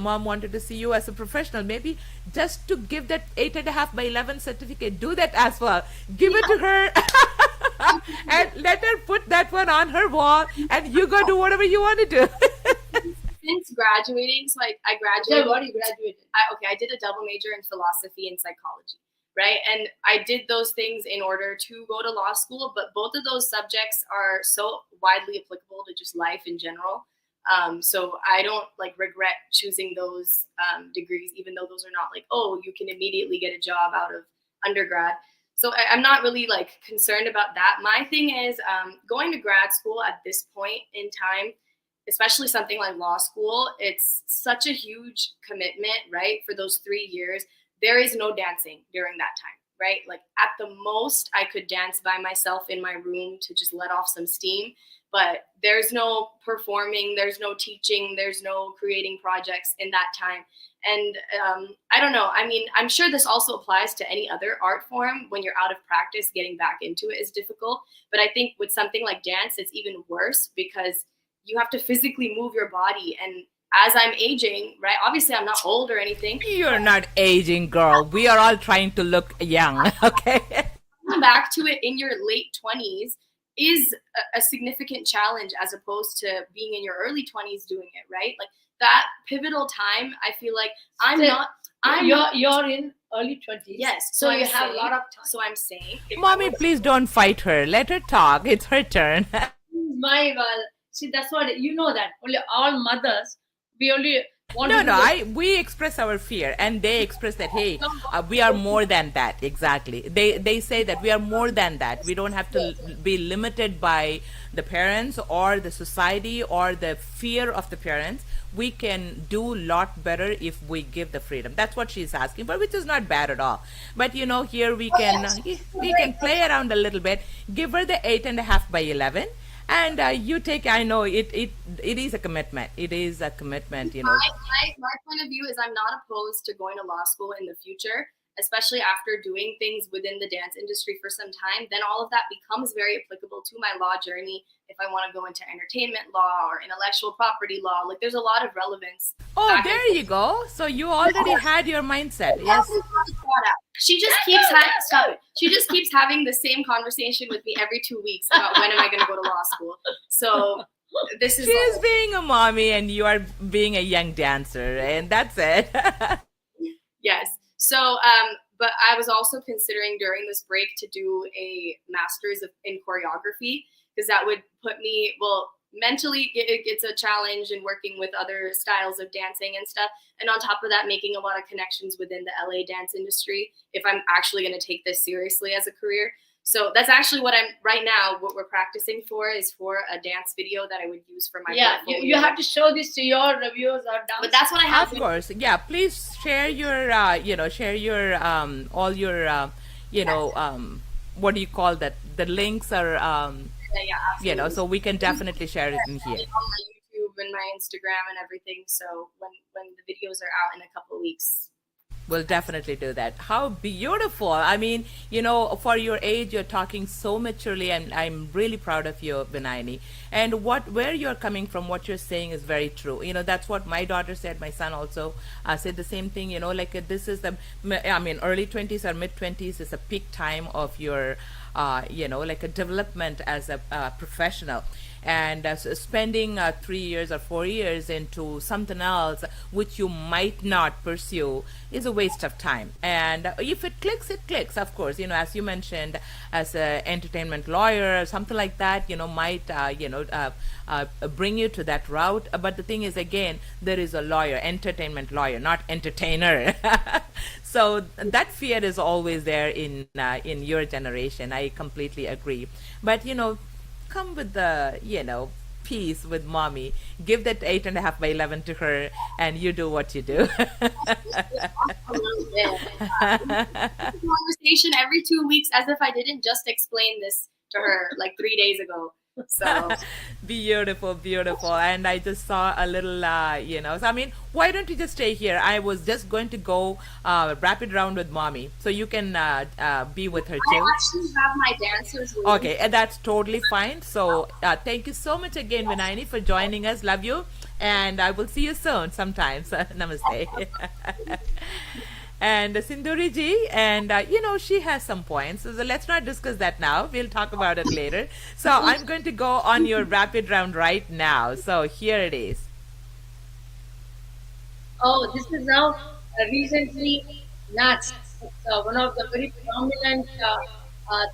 mom wanted to see you as a professional. Maybe just to give that 8.5 by 11 certificate, do that as well. Give it to her. And let her put that one on her wall, and you go do whatever you want to do. Since graduating, so I graduated. So what you graduated? I did a double major in philosophy and psychology, right? And I did those things in order to go to law school, but both of those subjects are so widely applicable to just life in general. So I don't regret choosing those degrees, even though those are not you can immediately get a job out of undergrad. So I'm not really concerned about that. My thing is going to grad school at this point in time, especially something like law school, it's such a huge commitment, right? For those 3 years, there is no dancing during that time, right? At the most, I could dance by myself in my room to just let off some steam, but there's no performing, there's no teaching, there's no creating projects in that time. And I don't know. I mean, I'm sure this also applies to any other art form. When you're out of practice, getting back into it is difficult. But I think with something like dance, it's even worse because you have to physically move your body. And as I'm aging, right, obviously I'm not old or anything. You're not aging, girl. We are all trying to look young, okay? Coming back to it in your late 20s is a significant challenge as opposed to being in your early 20s doing it, right? That pivotal time, I feel like you're in early 20s. Yes. So you have a lot of time. So I'm saying, Mommy, please don't fight her. Let her talk. It's her turn. See, that's what, that only all mothers, we only Want No, to do no, that. we express our fear, and they express that, hey, we are more than that. Exactly. They say that we are more than that. We don't have to be limited by the parents or the society or the fear of the parents. We can do a lot better if we give the freedom. That's what she's asking for, which is not bad at all. But here we Oh, can yes. we Great. can play around a little bit. Give her the 8.5 by 11, and you take. I know it is a commitment. It is a commitment. My point of view is I'm not opposed to going to law school in the future, especially after doing things within the dance industry for some time. Then all of that becomes very applicable to my law journey if I want to go into entertainment law or intellectual property law. Like there's a lot of relevance. Oh, back and there you go. So you already had your mindset. Yes. She just keeps stop it. She just keeps having the same conversation with me every 2 weeks about when am I going to go to law school. So this is She is being a mommy, and you are being a young dancer, and that's it. yes. So but I was also considering during this break to do a master's in choreography because that would put me mentally it's a challenge in working with other styles of dancing and stuff, and on top of that making a lot of connections within the LA dance industry if I'm actually going to take this seriously as a career. So that's actually what what we're practicing for is for a dance video that I would use for my portfolio. You have to show this to your reviewers or dance. But that's what I have. Of course, yeah. Please share your, all your, what do you call that? The links are, Yeah, so we can definitely share it in here. on my YouTube and my Instagram and everything. So when the videos are out in a couple of weeks. We'll definitely do that. How beautiful. I mean, for your age, you're talking so maturely, and I'm really proud of you, Vinayani. And where you're coming from, what you're saying is very true. That's what my daughter said. My son also said the same thing. This is early 20s or mid 20s is a peak time of your, like a development as a professional. And so spending 3 years or 4 years into something else which you might not pursue is a waste of time. And if it clicks, it clicks. Of course, as you mentioned, as an entertainment lawyer or something like that, might bring you to that route. But the thing is, again, there is a lawyer, entertainment lawyer, not entertainer. So that fear is always there in your generation. I completely agree. But come with the peace with mommy. Give that 8.5 by 11 to her, and you do what you do. Conversation every 2 weeks as if I didn't just explain this to her like 3 days ago. So Beautiful, beautiful. And I just saw a little, so why don't you just stay here? I was just going to go rapid round with mommy, so you can be with her I too. actually have my dancers with Okay, and that's totally fine. So thank you so much again, Vinayani, for joining us. Love you, and I will see you soon sometimes. Namaste. And Sinduri ji, and she has some points. So let's not discuss that now. We'll talk about it later. So I'm going to go on your rapid round right now. So here it is. Oh, this is now recently Nats, one of the very prominent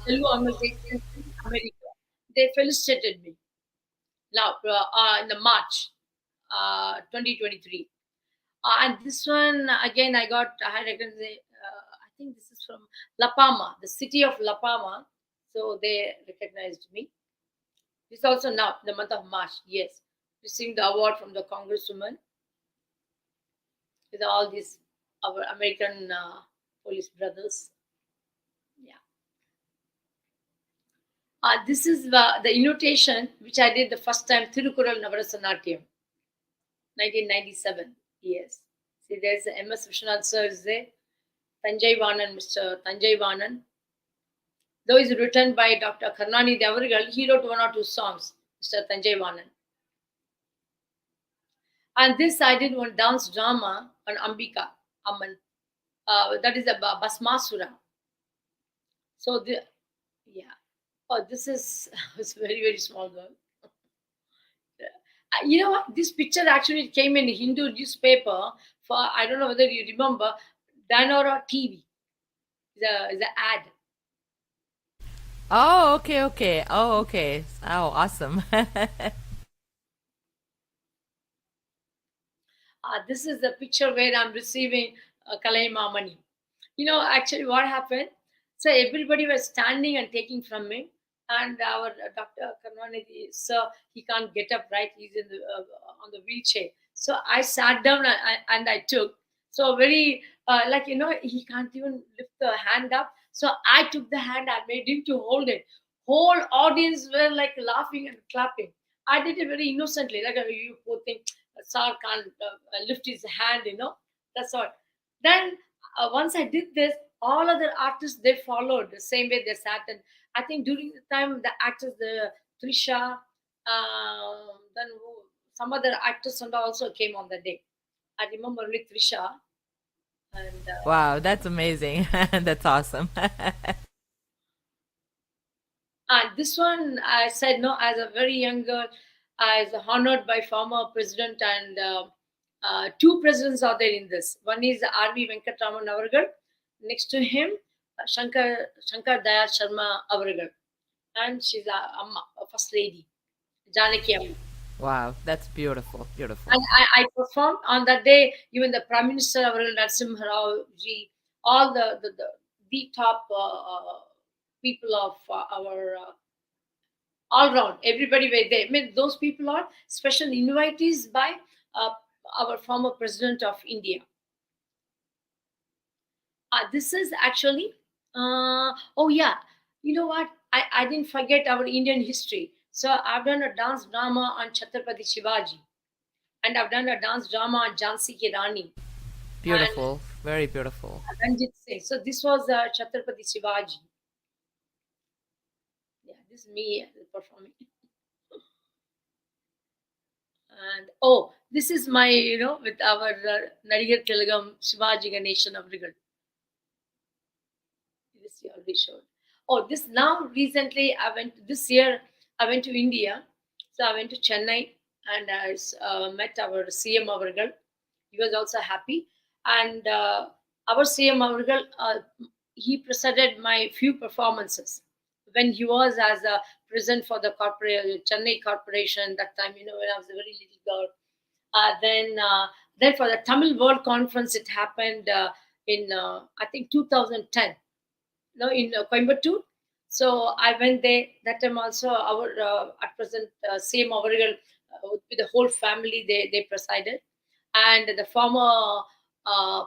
Telugu organizations in America. They felicitated me now in the March 2023. And this one again, I had I think this is from La Palma, the city of La Palma. So they recognized me. This also now, the month of March, yes, receiving the award from the Congresswoman with all these our American police brothers. Yeah. This is the invitation which I did the first time, Thirukural Navarathanatyam, 1997. Yes. See, there's the MS Vishwanath sir is there. Tanjai Vanan, Mr. Tanjai Vanan. Though it's written by Dr. Karnani Devaragal, he wrote 1 or 2 songs, Mr. Tanjai Vanan. And this I did one dance drama on Ambika Amman. That is a Basmasura. So this is it's very, very small girl. You know what? This picture actually came in a Hindu newspaper for, I don't know whether you remember, Danora TV. Is an ad. Oh, okay, okay. Oh, okay. Oh, awesome. This is the picture where I'm receiving Kalaimamani. Actually, what happened? So everybody was standing and taking from me, and our Dr. Karnanidhi, sir, he can't get up, right? He's in the on the wheelchair. So I sat down and I took. So very he can't even lift the hand up. So I took the hand. I made him to hold it. Whole audience were like laughing and clapping. I did it very innocently, like you poor thing. Sir can't lift his hand. That's all. Then once I did this, all other artists they followed the same way they sat. And I think during the time the actors, the Trisha, then some other actors and also came on the day. I remember only Trisha and Wow, that's amazing. That's awesome. this one I said no as a very young girl. I was honored by former president and two presidents are there in this. One is R.V. Venkatraman Avargal. Next to him, Shankar Daya Sharma Avargal. And she's a first lady, Janaki Amma. Wow, that's beautiful. Beautiful. And I performed on that day. Even the Prime Minister Avargal, Narasimha Rao ji, all the top people of our all round, everybody were there. I mean, those people are special invitees by uh, our former president of India. This is actually, oh yeah, you know what? I didn't forget our Indian history. So I've done a dance drama on Chhatrapati Shivaji, and I've done a dance drama on Jhansi Ki Rani Beautiful. Very beautiful. and Ranjit Singh. So this was Chhatrapati Shivaji. Yeah, this is me performing. And oh, this is my, with our Nadigar Telagam Shivaji Ganeshan Avrigal. This you already showed. Oh, this now recently this year I went to India. So I went to Chennai and I met our CM Avargal. He was also happy. And our CM Avargal, he presented my few performances when he was as a president for the corporate Chennai Corporation that time, when I was a very little girl. Then for the Tamil World Conference, it happened in I think 2010, in Coimbatore. So I went there. That time also our at present same Avarigal with the whole family they presided, and the former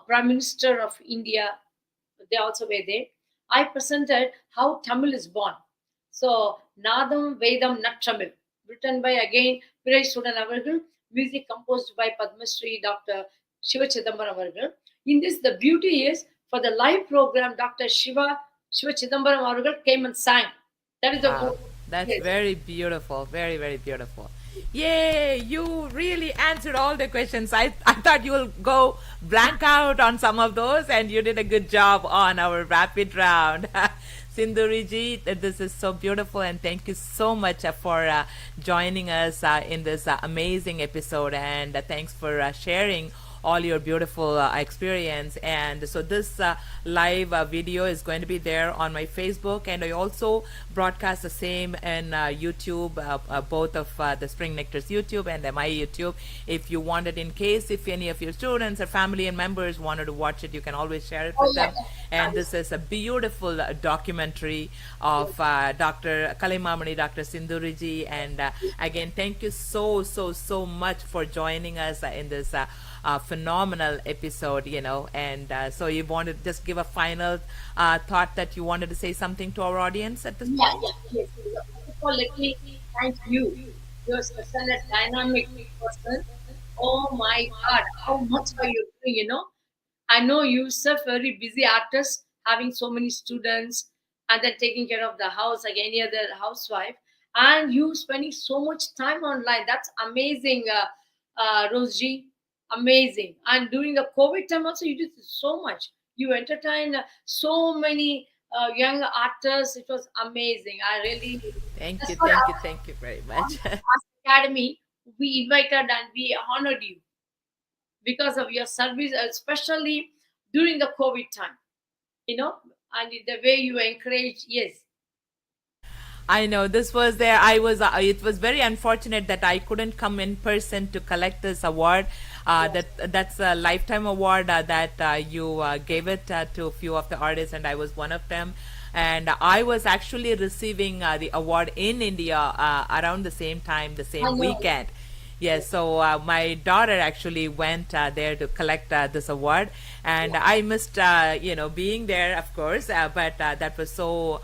Prime Minister of India they also were there. I presented how Tamil is born. So Nadam Vedam Nat Tamil, written by again Pirai Sudan Avargal, music composed by Padma Shri Dr. Shiva Chidambaram Avargal. In this, the beauty is for the live program, Dr. Shiva Chidambaram Avargal came and sang. That is the Wow, that's yes. very beautiful. Very, very beautiful. Yay, you really answered all the questions. I thought you will go blank out on some of those, and you did a good job on our rapid round. Sinduri ji, this is so beautiful, and thank you so much for joining us in this amazing episode, and thanks for sharing all your beautiful experience. And so this live video is going to be there on my Facebook, and I also broadcast the same in YouTube, both of the Spring Nectar's YouTube and my YouTube. If you wanted, in case if any of your students or family and members wanted to watch it, you can always share it with them. And this is a beautiful documentary of Dr. Kalaimamani, Dr. Sinduri ji. And again, thank you so much for joining us in this phenomenal episode, and so you wanted to just give a final thought that you wanted to say something to our audience at this point? Yes. First of all, let me thank you. You're such a dynamic person. Oh my God, how much are you doing? I know you're a very busy artist, having so many students, and then taking care of the house like any other housewife, and you spending so much time online. That's amazing, Rosie. Amazing. And during the COVID time also, you did so much. You entertained so many young artists. It was amazing. I really. Thank That's you, what thank you very much. Art Academy, we invited and we honored you because of your service, especially during the COVID time, and the way you encourage. Yes. I know this was there. It was very unfortunate that I couldn't come in person to collect this award. That's a lifetime award that you gave it to a few of the artists, and I was one of them. And I was actually receiving the award in India around the same time, the I same know. weekend. Yes, so my daughter actually went there to collect this award, and I missed, being there, of course. But that was so,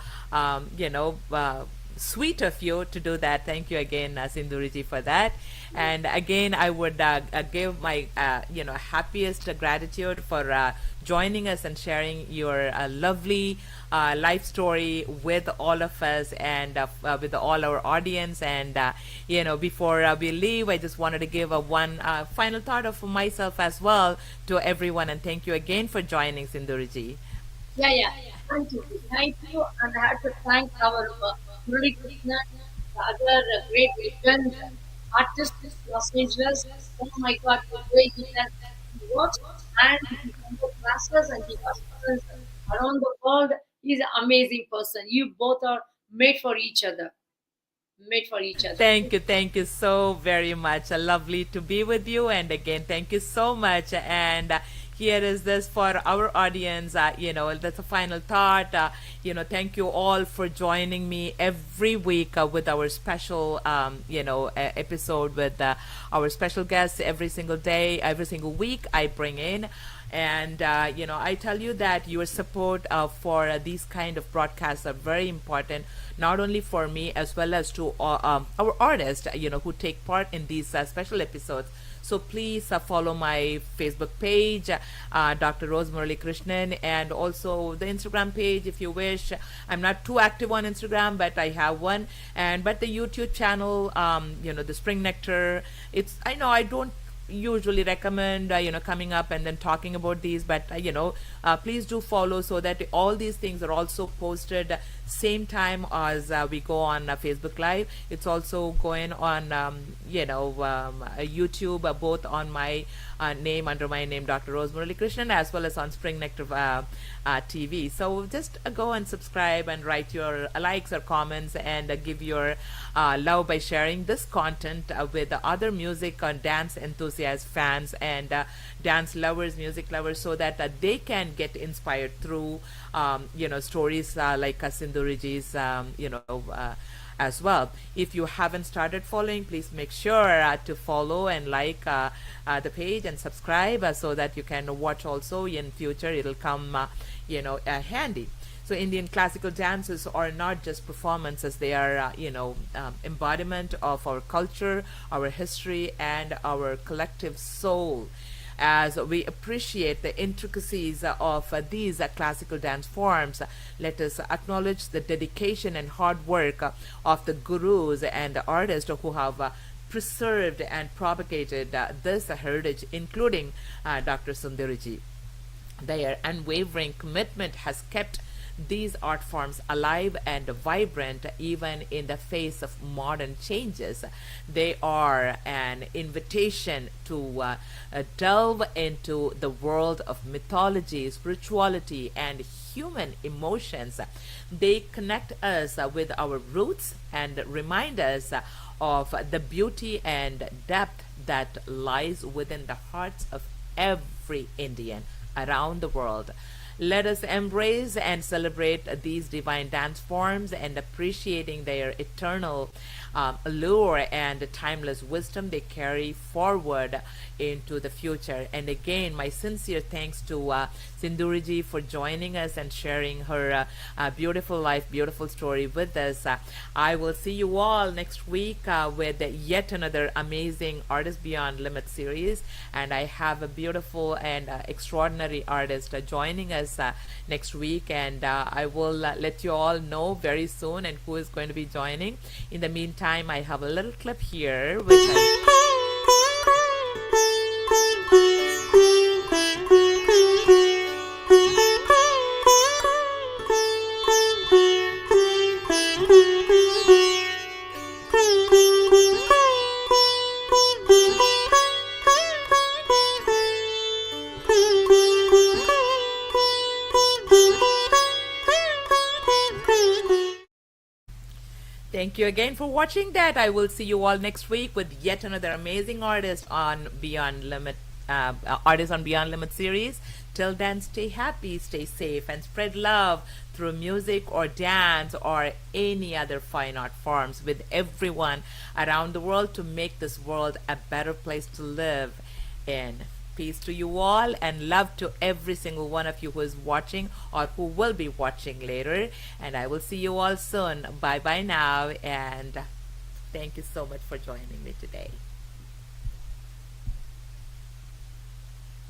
sweet of you to do that. Thank you again, Sinduriji, for that. And again, I would give my, happiest gratitude for joining us and sharing your lovely life story with all of us and with all our audience. And before we leave, I just wanted to give a one final thought of myself as well to everyone. And thank you again for joining, Sinduriji. Yeah. Thank you. Thank you. And I have to thank our Muralikrishnan, the other great legend artist Los Angeles. Oh my God, the way he works and he conducts classes and he got students around the world. He's an amazing person. You both are made for each other. Made for each other. Thank you so very much. Lovely to be with you. And again, thank you so much. And here is this for our audience. That's a final thought. Thank you all for joining me every week with our special, episode with our special guests every single day, every single week I bring in. And I tell you that your support for these kind of broadcasts are very important, not only for me as well as to our artists who take part in these special episodes. So please follow my Facebook page, Dr. Rose Muralikrishnan, and also the Instagram page if you wish. I'm not too active on Instagram, but I have one. But the YouTube channel, the Spring Nectar. I know I don't usually recommend coming up and then talking about these, but please do follow, so that all these things are also posted same time as we go on Facebook Live. It's also going on YouTube, both on my name, under my name, Dr. Rose Muralikrishnan, as well as on Spring Nectar TV. So just go and subscribe and write your likes or comments, and give your love by sharing this content with the other music and dance enthusiasts, fans, and dance lovers, music lovers, so that they can get inspired through stories like Sinduriji's as well. If you haven't started following, please make sure to follow and like the page and subscribe, so that you can watch also in future. It'll come handy. So Indian classical dances are not just performances, they are embodiment of our culture, our history, and our collective soul. As we appreciate the intricacies of these classical dance forms, let us acknowledge the dedication and hard work of the gurus and artists who have preserved and propagated this heritage, including Dr. Sunduriji. Their unwavering commitment has kept these art forms alive and vibrant even in the face of modern changes. They are an invitation to delve into the world of mythology, spirituality, and human emotions. They connect us with our roots and remind us of the beauty and depth that lies within the hearts of every Indian around the world. Let us embrace and celebrate these divine dance forms, and appreciating their eternal allure and timeless wisdom they carry forward into the future. And again, my sincere thanks to Sinduriji for joining us and sharing her beautiful life, beautiful story with us. I will see you all next week with yet another amazing Artist Beyond Limit series. And I have a beautiful and extraordinary artist joining us next week. And I will let you all know very soon and who is going to be joining. In the meantime, I have a little clip here which Thank you again for watching that. I will see you all next week with yet another amazing artist on Beyond Limit, Artists on Beyond Limit series. Till then, stay happy, stay safe, and spread love through music or dance or any other fine art forms with everyone around the world to make this world a better place to live in. Peace to you all and love to every single one of you who is watching or who will be watching later. And I will see you all soon. Bye bye now. And thank you so much for joining me today.